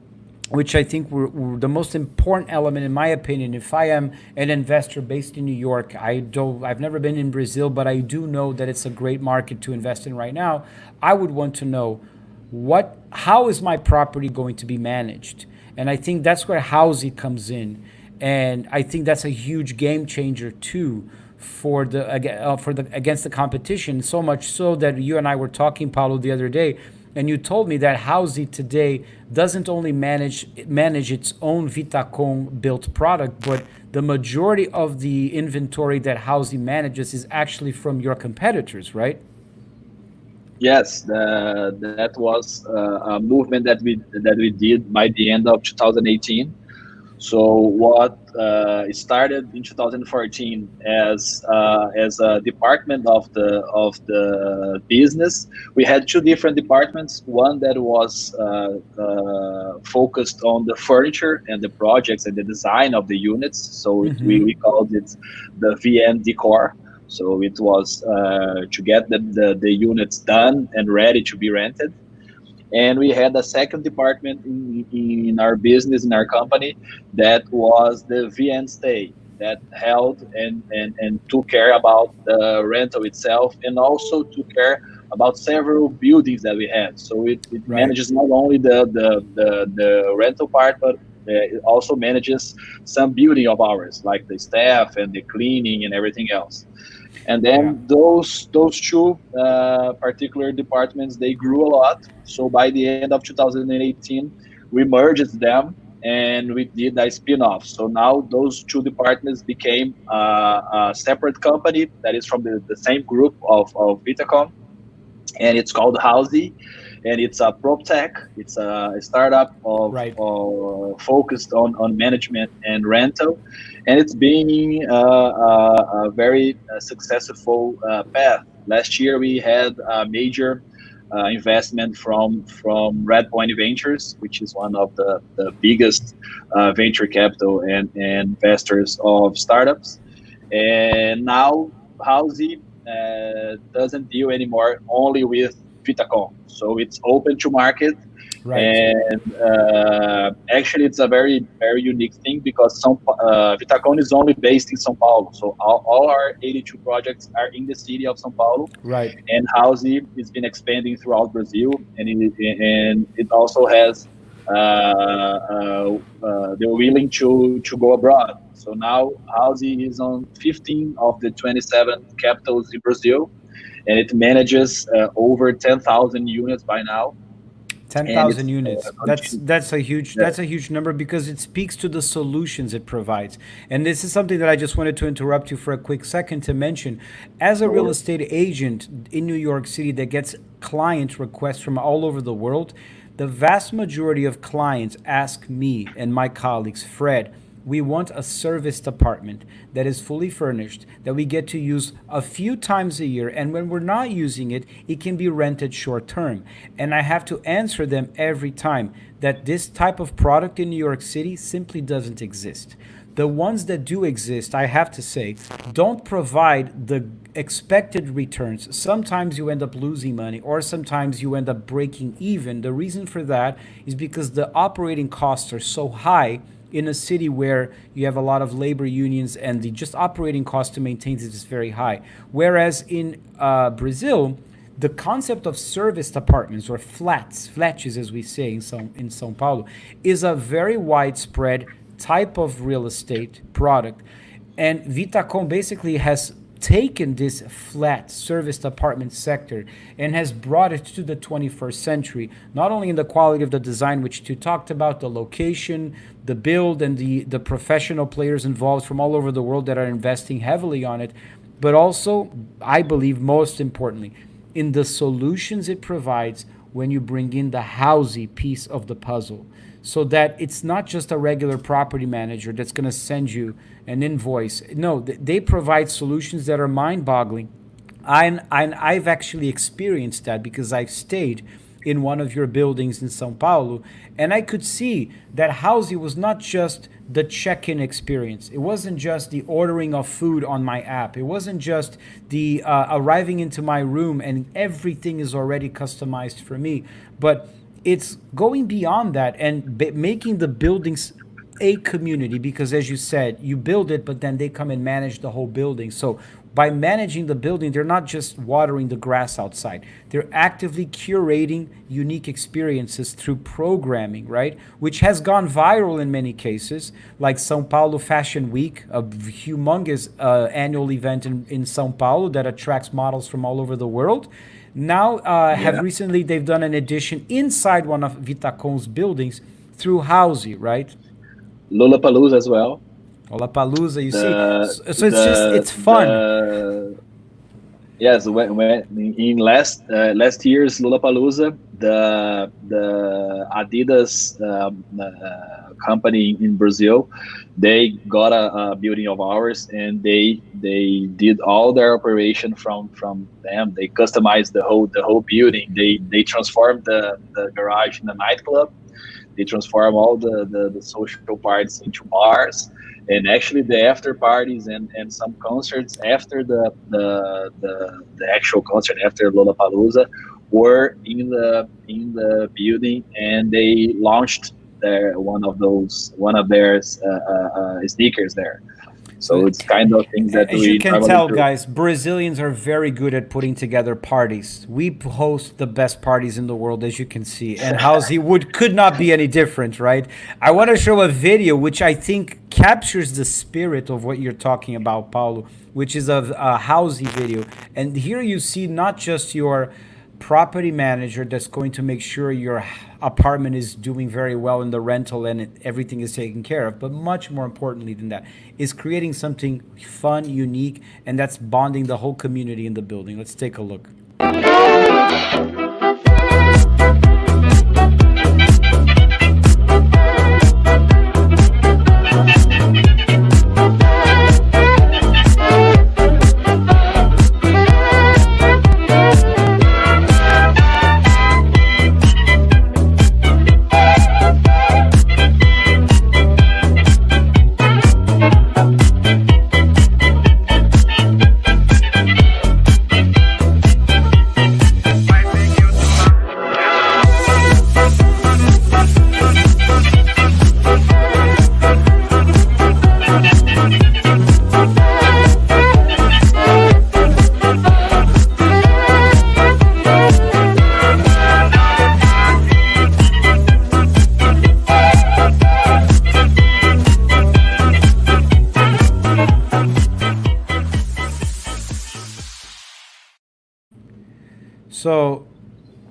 which I think were the most important element, in my opinion. If I am an investor based in New York, I've never been in Brazil, but I do know that it's a great market to invest in right now. I would want to know how is my property going to be managed, and I think that's where housing comes in, and I think that's a huge game changer too for the against the competition. So much so that you and I were talking, Paulo, the other day, and you told me that Housey today doesn't only manage its own VITACON built product, but the majority of the inventory that Housey manages is actually from your competitors, right? Yes, that was a movement that we did by the end of 2018. So what started in 2014 as a department of the business, we had two different departments. One that was focused on the furniture and the projects and the design of the units. So we called it the VN Decor. So it was to get the units done and ready to be rented. And we had a second department in our business, in our company, that was the VN Stay, that held and took care about the rental itself, and also took care about several buildings that we had. So it manages not only the rental part, but it also manages some building of ours, like the staff and the cleaning and everything else. And then those two particular departments, they grew a lot. So by the end of 2018, we merged them and we did a spin-off. So now those two departments became a separate company that is from the same group of VITACON, and it's called Housey. And it's a proptech. It's a startup focused on management and rental, and it's been a very successful path. Last year we had a major investment from Red Point Ventures, which is one of the biggest venture capital and investors of startups. And now Housey doesn't deal anymore only with VITACON, so it's open to market, and actually it's a very unique thing because VITACON is only based in São Paulo, so all our 82 projects are in the city of São Paulo, and Housey has been expanding throughout Brazil, and it also has they're willing to go abroad. So now Housey is on 15 of the 27 capitals in Brazil, and it manages over 10,000 units by now. 10,000 units. That's a huge number because it speaks to the solutions it provides. And this is something that I just wanted to interrupt you for a quick second to mention. As a real estate agent in New York City that gets client requests from all over the world, the vast majority of clients ask me and my colleagues, Fred, we want a serviced apartment that is fully furnished, that we get to use a few times a year, and when we're not using it, it can be rented short term. And I have to answer them every time that this type of product in New York City simply doesn't exist. The ones that do exist, I have to say, don't provide the expected returns. Sometimes you end up losing money, or sometimes you end up breaking even. The reason for that is because the operating costs are so high in a city where you have a lot of labor unions and the just operating cost to maintain it is very high. Whereas in Brazil, the concept of serviced apartments, or flats as we say in São Paulo, is a very widespread type of real estate product. And VITACON basically has taken this flat serviced apartment sector and has brought it to the 21st century, not only in the quality of the design, which you talked about, the location, the build, and the professional players involved from all over the world that are investing heavily on it, but also, I believe most importantly, in the solutions it provides when you bring in the Housey piece of the puzzle. So that it's not just a regular property manager that's going to send you an invoice. No, they provide solutions that are mind-boggling. I've actually experienced that because I've stayed in one of your buildings in São Paulo, and I could see that Housey was not just the check-in experience. It wasn't just the ordering of food on my app. It wasn't just the arriving into my room and everything is already customized for me. But it's going beyond that and making the buildings a community, because as you said, you build it, but then they come and manage the whole building. So by managing the building, they're not just watering the grass outside. They're actively curating unique experiences through programming, right? Which has gone viral in many cases, like São Paulo Fashion Week, a humongous annual event in São Paulo that attracts models from all over the world. Now, have recently they've done an edition inside one of VITACON's buildings through Housey, right? Lollapalooza as well. Lollapalooza, you see. So it's fun. Yes, when in last year's Lollapalooza, the Adidas company in Brazil, they got a building of ours, and they did all their operation from them. They customized the whole building. They transformed the garage in a nightclub. They transform all the social parties into bars, and actually the after parties and some concerts after the actual concert after Lollapalooza were in the building, and they launched one of their sneakers there. So it's kind of things that as you can tell, guys, Brazilians are very good at putting together parties. We host the best parties in the world, as you can see, and Housey could not be any different, right? I want to show a video which I think captures the spirit of what you're talking about, Paulo, which is a Housey video. And here you see not just your property manager that's going to make sure your apartment is doing very well in the rental and everything is taken care of, but much more importantly than that is creating something fun, unique, and that's bonding the whole community in the building. Let's take a look. So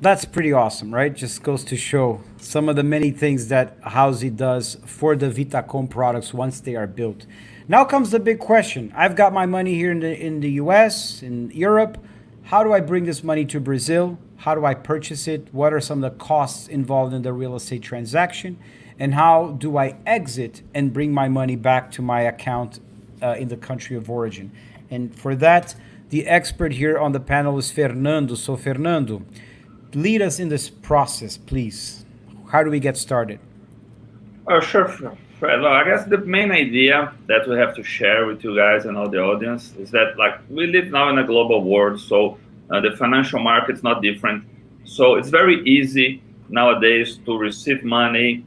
that's pretty awesome, right? Just goes to show some of the many things that Housey does for the VITACON products once they are built. Now comes the big question. I've got my money here in the US, in Europe. How do I bring this money to Brazil? How do I purchase it? What are some of the costs involved in the real estate transaction? And how do I exit and bring my money back to my account in the country of origin? And for that, the expert here on the panel is Fernando. So Fernando, lead us in this process, please. How do we get started? Oh, sure, Fred. Well, I guess the main idea that we have to share with you guys and all the audience is that, like, we live now in a global world, so the financial market's not different. So it's very easy nowadays to receive money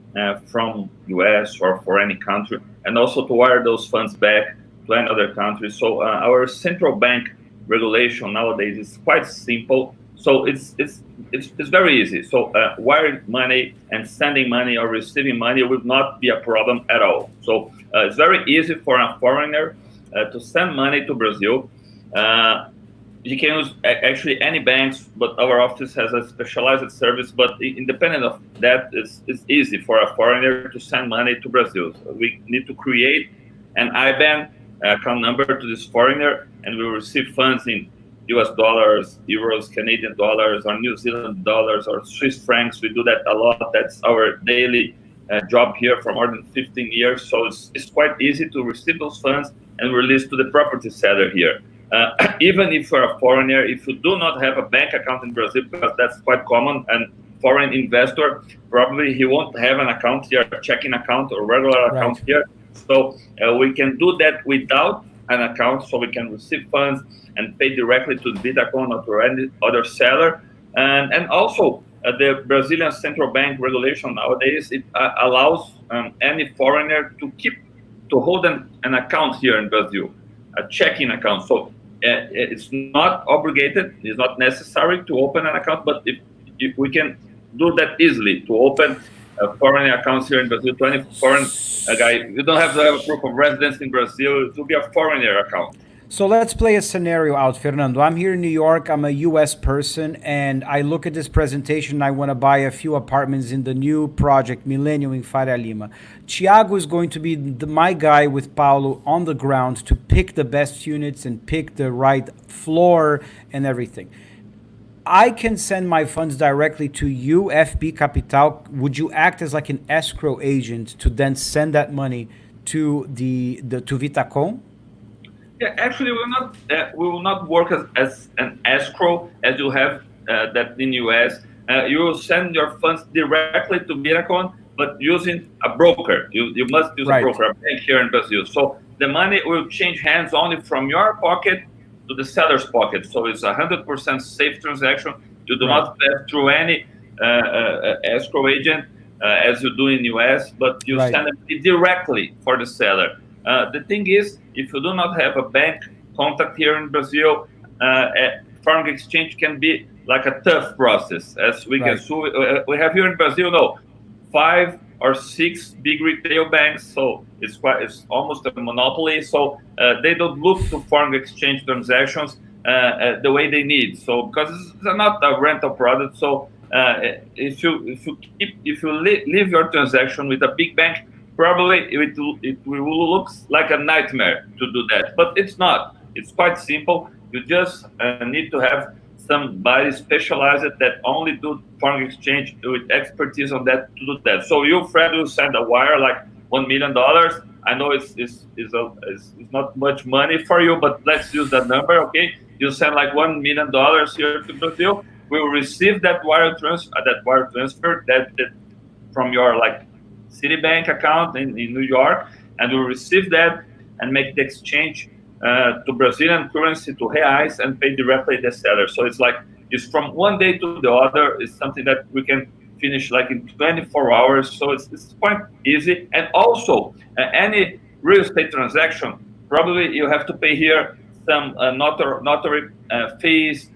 from US or for any country, and also to wire those funds back to any other country. So our central bank regulation nowadays is quite simple. So it's very easy. So wiring money and sending money or receiving money will not be a problem at all. So it's very easy for a foreigner to send money to Brazil. You can use actually any banks, but our office has a specialized service. But independent of that, it's easy for a foreigner to send money to Brazil. So we need to create an IBAN account number to this foreigner, and we will receive funds in US dollars, euros, Canadian dollars, or New Zealand dollars, or Swiss francs. We do that a lot. That's our daily job here for more than 15 years. So it's quite easy to receive those funds and release to the property seller here. Even if you're a foreigner, if you do not have a bank account in Brazil, because that's quite common, and foreign investor, probably he won't have an account here, a checking account or regular account here. So we can do that without an account, so we can receive funds and pay directly to VITACON or to any other seller. And also, the Brazilian central bank regulation nowadays, it allows any foreigner to hold an account here in Brazil, a checking account. So it's not obligated, it's not necessary to open an account, but if we can do that easily, to open foreign accounts here in Brazil to any foreign guy. You don't have to have a proof of residence in Brazil to be a foreigner account. So let's play a scenario out, Fernando. I'm here in New York. I'm a U.S. person, and I look at this presentation. And I want to buy a few apartments in the new project, Millennium in Faria Lima. Thiago is going to be my guy with Paulo on the ground to pick the best units and pick the right floor and everything. I can send my funds directly to you, FB Capital. Would you act as like an escrow agent to then send that money to to VITACON? Yeah, actually, we will not work as an escrow as you have that in US. You will send your funds directly to VITACON, but using a broker. You must use a broker, a bank here in Brazil. So the money will change hands only from your pocket to the seller's pocket. So it's 100% safe transaction. You do not pass through any escrow agent as you do in US, but you send it directly for the seller. The thing is, if you do not have a bank contact here in Brazil, foreign exchange can be like a tough process. As we can see, we have here in Brazil, 5 or 6 big retail banks, so it's almost a monopoly. So they don't look to foreign exchange transactions the way they need. So because it's not a rental product, so if you leave your transaction with a big bank, probably it will look like a nightmare to do that, but it's not. It's quite simple. You just need to have somebody specialized that only do foreign exchange with expertise on that to do that. So you, Fred, will send a wire like $1 million. I know it's not much money for you, but let's use that number, okay? You send like $1 million here to Brazil. We will receive that wire transfer that from your like Citibank account in New York, and we'll receive that and make the exchange to Brazilian currency to reais and pay directly the seller. So it's from one day to the other. It's something that we can finish like in 24 hours. So it's quite easy. And also any real estate transaction, probably you have to pay here some notary fees.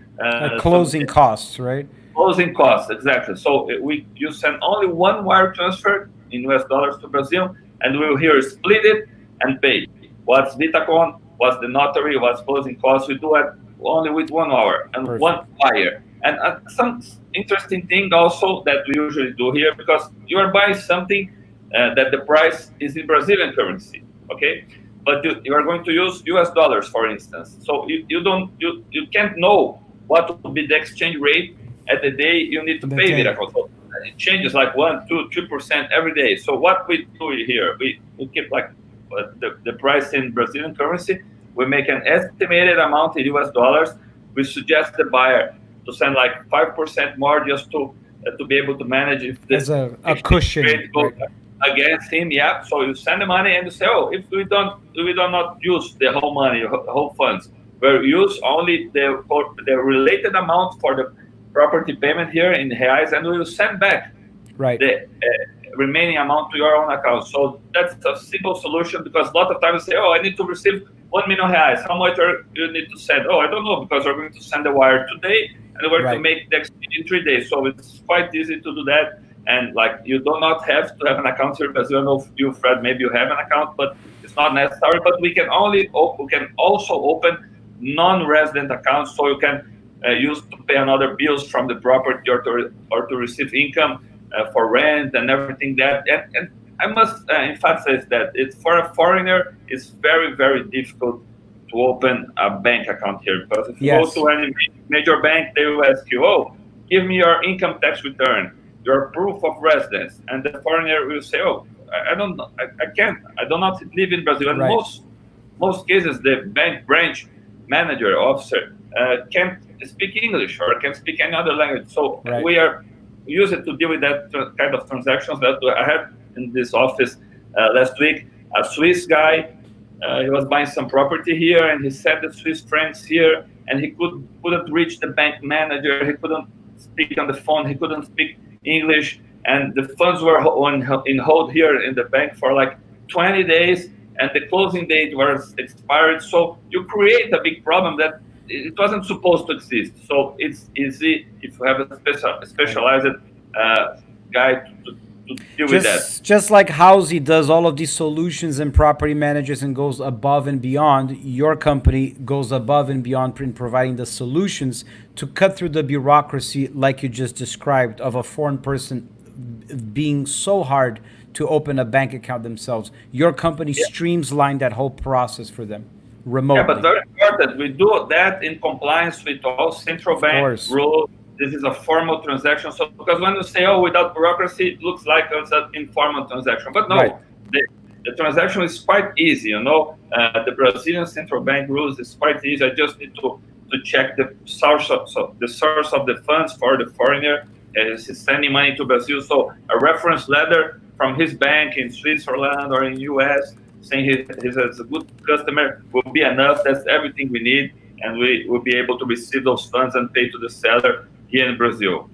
Closing costs, right? Closing costs, exactly. So you send only one wire transfer in US dollars to Brazil, and we will here split it and pay. What's VITACON, what's the notary, what's closing costs. We do it only with 1 hour and one wire. And some interesting thing also that we usually do here, because you are buying something that the price is in Brazilian currency, okay? But you are going to use US dollars, for instance. So you can't know what will be the exchange rate at the day you need to pay VITACON. So it changes like 1%, 2%, 3% every day. So what we do here, we keep like the price in Brazilian currency. We make an estimated amount in US dollars. We suggest the buyer to send like 5% more just to be able to manage if this a cushion rate goes against him. Yeah. So you send the money and you say, if we do not use the whole money, whole funds, we'll use only the related amount for the property payment here in reais, and we will send back the remaining amount to your own account. So that's a simple solution, because a lot of times you say, I need to receive 1 million reais. How much you need to send? I don't know, because we're going to send the wire today and we're going to make the exchange in 3 days. So it's quite easy to do that. And like, you do not have to have an account here, because I know you, Fred, maybe you have an account, but it's not necessary. But we can also open non-resident accounts, so you can use to pay another bills from the property or to receive income for rent and everything that. And I must emphasize that for a foreigner, it's very, very difficult to open a bank account here, because if you go to any major bank, they will ask you, give me your income tax return, your proof of residence, and the foreigner will say, I don't know, I can't, I do not live in Brazil. And most cases, the bank branch manager, officer, can't speak English or can speak any other language. So we are used to deal with that kind of transactions. That I had in this office last week, a Swiss guy, he was buying some property here, and he sent the Swiss francs here, and he couldn't reach the bank manager. He couldn't speak on the phone. He couldn't speak English, and the funds were in hold here in the bank for like 20 days, and the closing date was expired. So you create a big problem that it wasn't supposed to exist. So it's easy if you have a specialized guy to deal with that. Just like Housey does all of these solutions and property managers and goes above and beyond, your company goes above and beyond in providing the solutions to cut through the bureaucracy, like you just described, of a foreign person being so hard to open a bank account themselves. Your company streamlined that whole process for them remotely. Yeah, but very important. We do that in compliance with all central bank rules. This is a formal transaction. So, because when you say, oh, without bureaucracy, it looks like it's an informal transaction. But no, the transaction is quite easy, you know. The Brazilian central bank rules is quite easy. I just need to check the source of the funds for the foreigner. He's sending money to Brazil. So a reference letter from his bank in Switzerland or in US saying he's a good customer will be enough. That's everything we need. And we will be able to receive those funds and pay to the seller here in Brazil.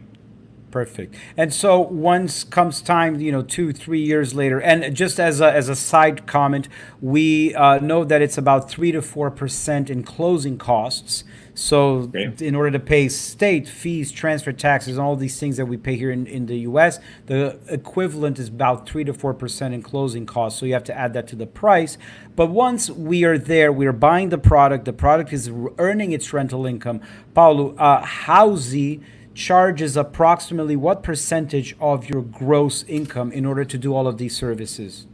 Perfect. And so once comes time, 2-3 years later, and just as a side comment, we know that it's about 3 to 4% in closing costs. So in order to pay state fees, transfer taxes, and all these things that we pay here in the US, the equivalent is about 3 to 4% in closing costs. So you have to add that to the price. But once we are there, we are buying the product is earning its rental income. Paulo, Housey charges approximately what percentage of your gross income in order to do all of these services?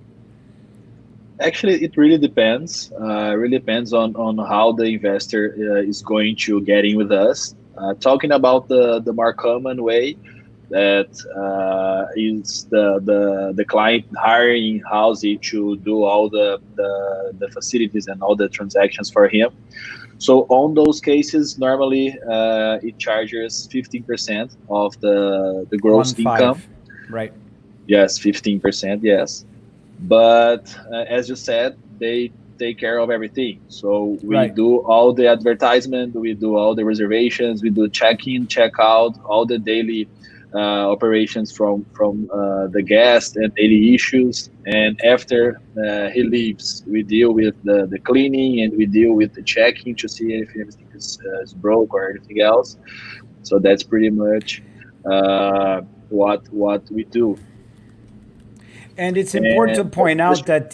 Actually, it really depends. Really depends on how the investor is going to get in with us. Talking about the more common way, that is the client hiring Housey to do all the facilities and all the transactions for him. So on those cases, normally it charges 15% of the gross income. Right. Yes, 15%. Yes, but as you said, they take care of everything. So we do all the advertisement, we do all the reservations, we do check-in, check-out, all the daily operations from the guest and daily issues. And after he leaves, we deal with the cleaning and we deal with the checking to see if anything is broke or anything else. So that's pretty much what we do. And it's important to point out that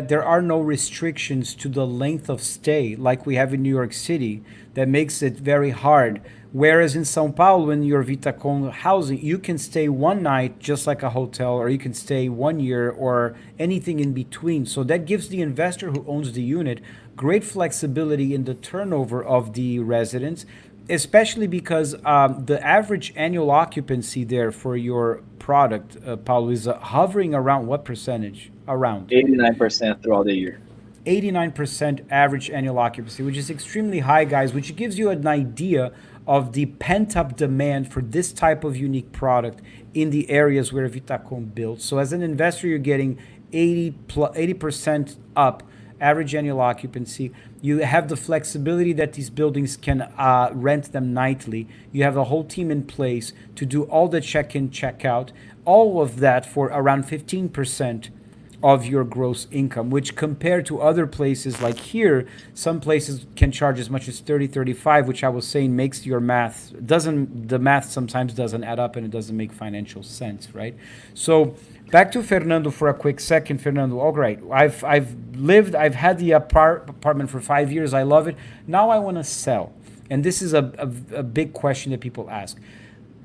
there are no restrictions to the length of stay like we have in New York City that makes it very hard. Whereas in São Paulo, in your VITACON housing, you can stay one night just like a hotel, or you can stay 1 year or anything in between. So that gives the investor who owns the unit great flexibility in the turnover of the residents, especially because the average annual occupancy there for your product, Paulo, is hovering around what percentage? Around 89% throughout the year. 89% average annual occupancy, which is extremely high, guys, which gives you an idea of the pent-up demand for this type of unique product in the areas where VITACON builds. So as an investor, you're getting 80% up average annual occupancy. You have the flexibility that these buildings can rent them nightly. You have a whole team in place to do all the check-in, check-out, all of that for around 15% of your gross income, which compared to other places like here, some places can charge as much as 30, 35, which I was saying makes your math, the math sometimes doesn't add up and it doesn't make financial sense, right? So back to Fernando for a quick second. Fernando, all right, I've had the apartment for 5 years. I love it. Now I want to sell. And this is a big question that people ask.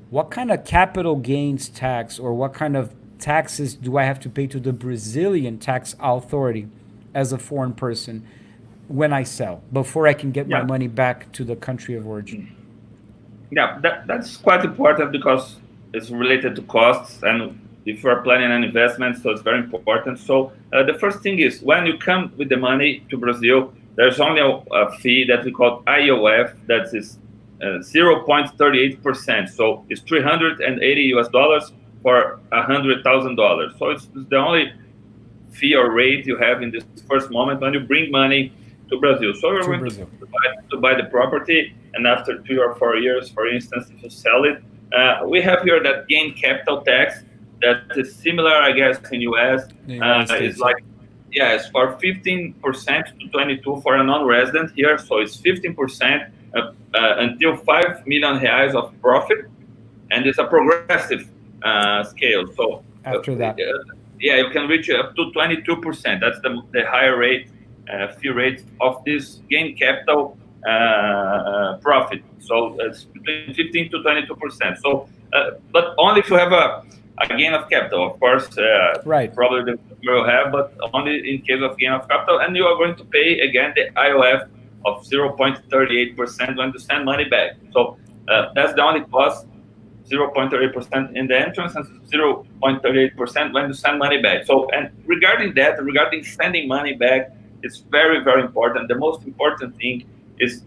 What kind of capital gains tax or what kind of taxes do I have to pay to the Brazilian tax authority as a foreign person when I sell before I can get my money back to the country of origin? Yeah, that's quite important because it's related to costs, and if you are planning an investment, so it's very important. So the first thing is when you come with the money to Brazil, there's only a fee that we call IOF, that is 0.38%. So it's $380 for $100,000. So it's the only fee or rate you have in this first moment when you bring money to Brazil. So you're going to buy the property, and after 3 or 4 years, for instance, if you sell it, We have here that gain capital tax that is similar, I guess, in US. The United States, It's like, yeah, it's for 15% to 22 for a non-resident here. So it's 15% until 5 million reais of profit, and it's a progressive scale. So after that, yeah, you can reach up to 22%. That's the higher rate, fee rate of this gain capital profit. So it's between 15 to 22%. So, but only if you have a gain of capital, of course. Right. Probably the will have, but only in case of gain of capital, and you are going to pay again the IOF of 0.38% when you send money back. So that's the only cost. 0.38% in the entrance and 0.38% when you send money back. So, and regarding sending money back, it's very, very important. The most important thing is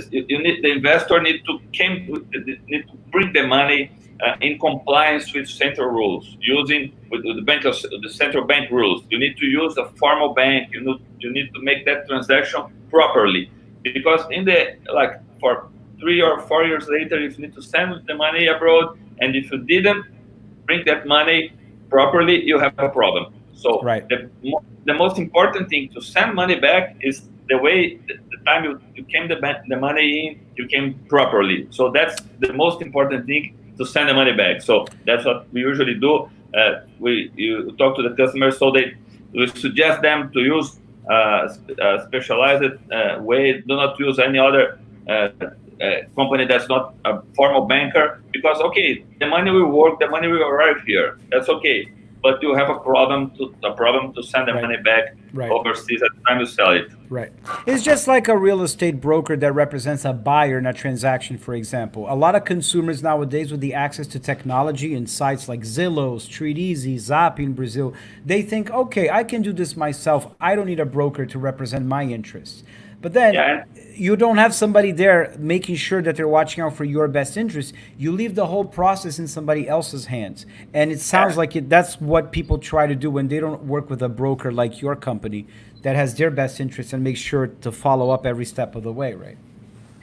you need, the investor need to bring the money in compliance with central rules, using with the central bank rules. You need to use a formal bank. You need to make that transaction properly, because for 3 or 4 years later, if you need to send the money abroad, and if you didn't bring that money properly, you have a problem. So right. The most important thing to send money back is the way the time you came the money in, you came properly. So that's the most important thing, to send the money back. So that's what we usually do. You talk to the customers, so we suggest them to use a specialized way. Do not use any other company that's not a formal banker, because the money will work, the money will arrive here. That's okay, but you have a problem to send the money back overseas at the time you sell it. Right. It's just like a real estate broker that represents a buyer in a transaction, for example. A lot of consumers nowadays, with the access to technology and sites like Zillow, Street Easy, Zap in Brazil, they think, okay, I can do this myself. I don't need a broker to represent my interests. But then you don't have somebody there making sure that they're watching out for your best interests. You leave the whole process in somebody else's hands. And it sounds like that's what people try to do when they don't work with a broker like your company that has their best interests and makes sure to follow up every step of the way, right?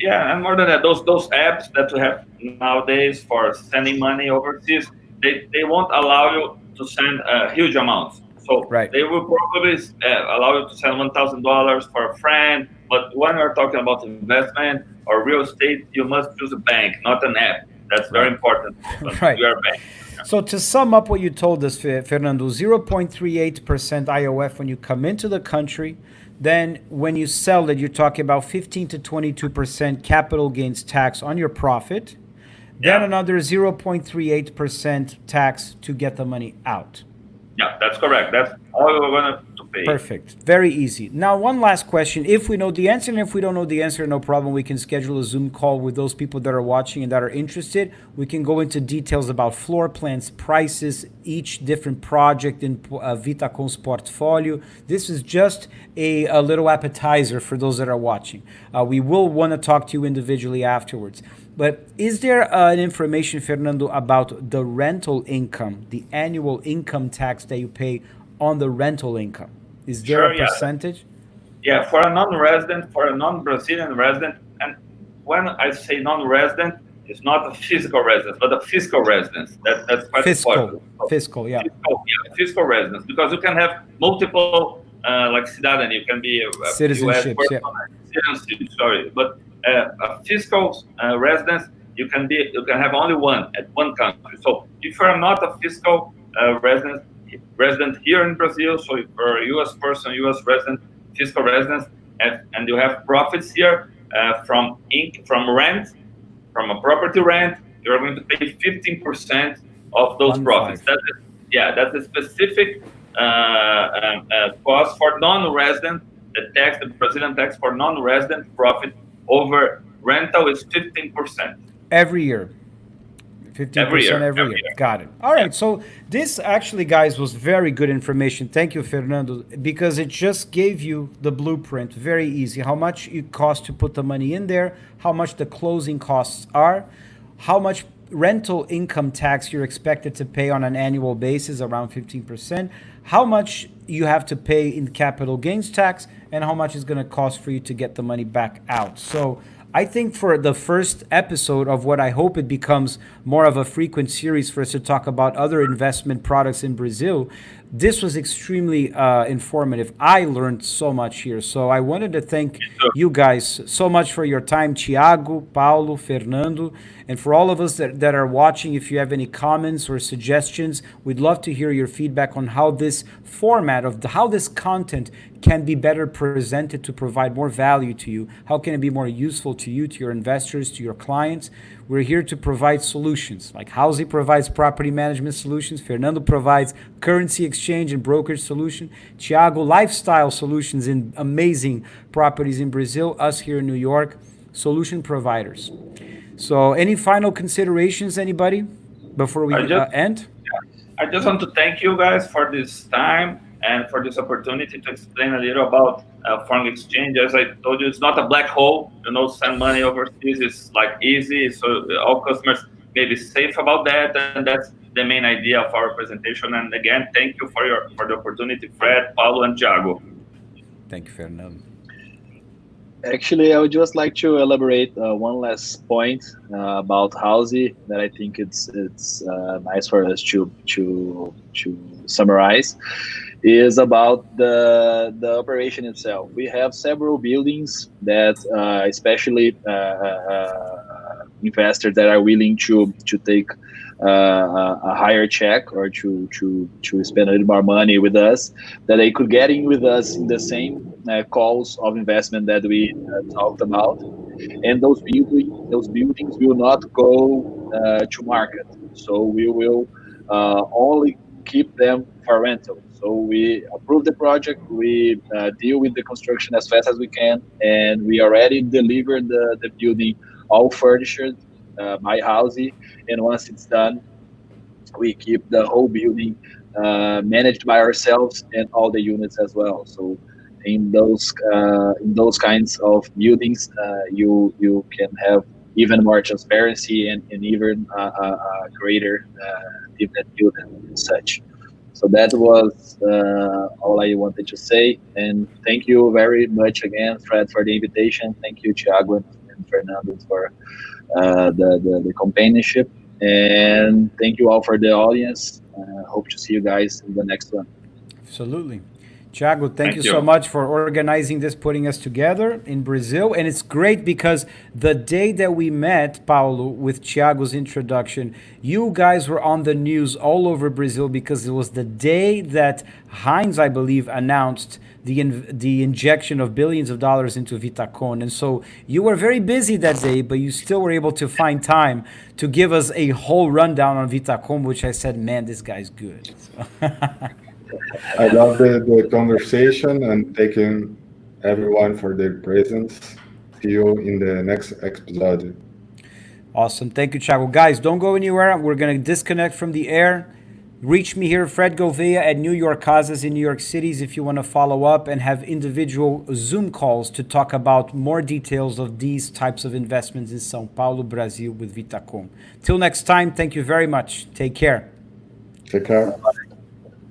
Yeah, and more than that, those apps that we have nowadays for sending money overseas, they won't allow you to send huge amounts. So they will probably allow you to send $1,000 for a friend. But when we're talking about investment or real estate, you must use a bank, not an app. That's very important. Right. You are a bank. So to sum up what you told us, Fernando, 0.38% IOF when you come into the country. Then when you sell it, you're talking about 15 to 22% capital gains tax on your profit. Then another 0.38% tax to get the money out. Yeah, that's correct. That's all we're going to pay. Perfect. Very easy. Now, one last question. If we know the answer, and if we don't know the answer, no problem. We can schedule a Zoom call with those people that are watching and that are interested. We can go into details about floor plans, prices, each different project in VITACON's portfolio. This is just a little appetizer for those that are watching. We will want to talk to you individually afterwards. But is there an information, Fernando, about the rental income, the annual income tax that you pay on the rental income? Is there a percentage? Yeah, for a non-resident, for a non-Brazilian resident, and when I say non-resident, it's not a physical residence, but a fiscal residence. That's quite important. Fiscal, yeah. Fiscal residence, because you can have multiple, like cidadania, you can be a citizenship, citizenship, sorry, but a fiscal residence, you can have only one at one country. So if you're not a fiscal resident here in Brazil, so if you're a U.S. person, U.S. resident, fiscal residence, and you have profits here from rent, from a property rent, you're going to pay 15% of those profits. That's a specific cost for non-resident. The Brazilian tax for non-resident profit over rental is 15%. Every year. 15% every year. Got it. All right. So this actually, guys, was very good information. Thank you, Fernando, because it just gave you the blueprint. Very easy. How much it costs to put the money in there, how much the closing costs are, how much rental income tax you're expected to pay on an annual basis, around 15%, how much you have to pay in capital gains tax, and how much it's going to cost for you to get the money back out. So I think for the first episode of what I hope it becomes more of a frequent series for us to talk about other investment products in Brazil, this was extremely informative. I learned so much here. So I wanted to thank you guys so much for your time, Thiago, Paulo, Fernando, and for all of us that are watching. If you have any comments or suggestions, we'd love to hear your feedback on how this format of how this content can be better presented to provide more value to you. How can it be more useful to you, to your investors, to your clients? We're here to provide solutions. Like Housey provides property management solutions, Fernando provides currency exchange and brokerage solution, Thiago lifestyle solutions in amazing properties in Brazil, us here in New York, solution providers. So any final considerations, anybody, before we end? I just want to thank you guys for this time and for this opportunity to explain a little about foreign exchange. As I told you, it's not a black hole. Send money overseas is like easy. So all customers may be safe about that, and that's the main idea of our presentation. And again, thank you for the opportunity, Fred, Paulo, and Thiago. Thank you, Fernando. Actually, I would just like to elaborate one last point about Housey that I think it's nice for us to summarize. Is about the operation itself. We have several buildings that, especially investors that are willing to take a higher check or to spend a little more money with us, that they could get in with us in the same calls of investment that we talked about, and those buildings will not go to market. So we will only keep them for rental. So we approve the project, we deal with the construction as fast as we can, and we already delivered the building all furnished by Housey. And once it's done, we keep the whole building managed by ourselves and all the units as well. So in those kinds of buildings, you can have even more transparency and even a greater dividend yield and such. So that was all I wanted to say. And thank you very much again, Fred, for the invitation. Thank you, Thiago and Fernando, for the companionship. And thank you all for the audience. Hope to see you guys in the next one. Absolutely. Thiago, thank you so much for organizing this, putting us together in Brazil. And it's great because the day that we met, Paulo, with Thiago's introduction, you guys were on the news all over Brazil because it was the day that Heinz, I believe, announced the injection of billions of dollars into VITACON. And so you were very busy that day, but you still were able to find time to give us a whole rundown on VITACON, which I said, man, this guy's good. So I love the conversation and thanking everyone for their presence. See you in the next episode. Awesome. Thank you, Thiago. Guys, don't go anywhere. We're going to disconnect from the air. Reach me here, Fred Gouveia at New York Casas in New York Cities if you want to follow up and have individual Zoom calls to talk about more details of these types of investments in São Paulo, Brazil with VITACON. Till next time, thank you very much. Take care. Take care.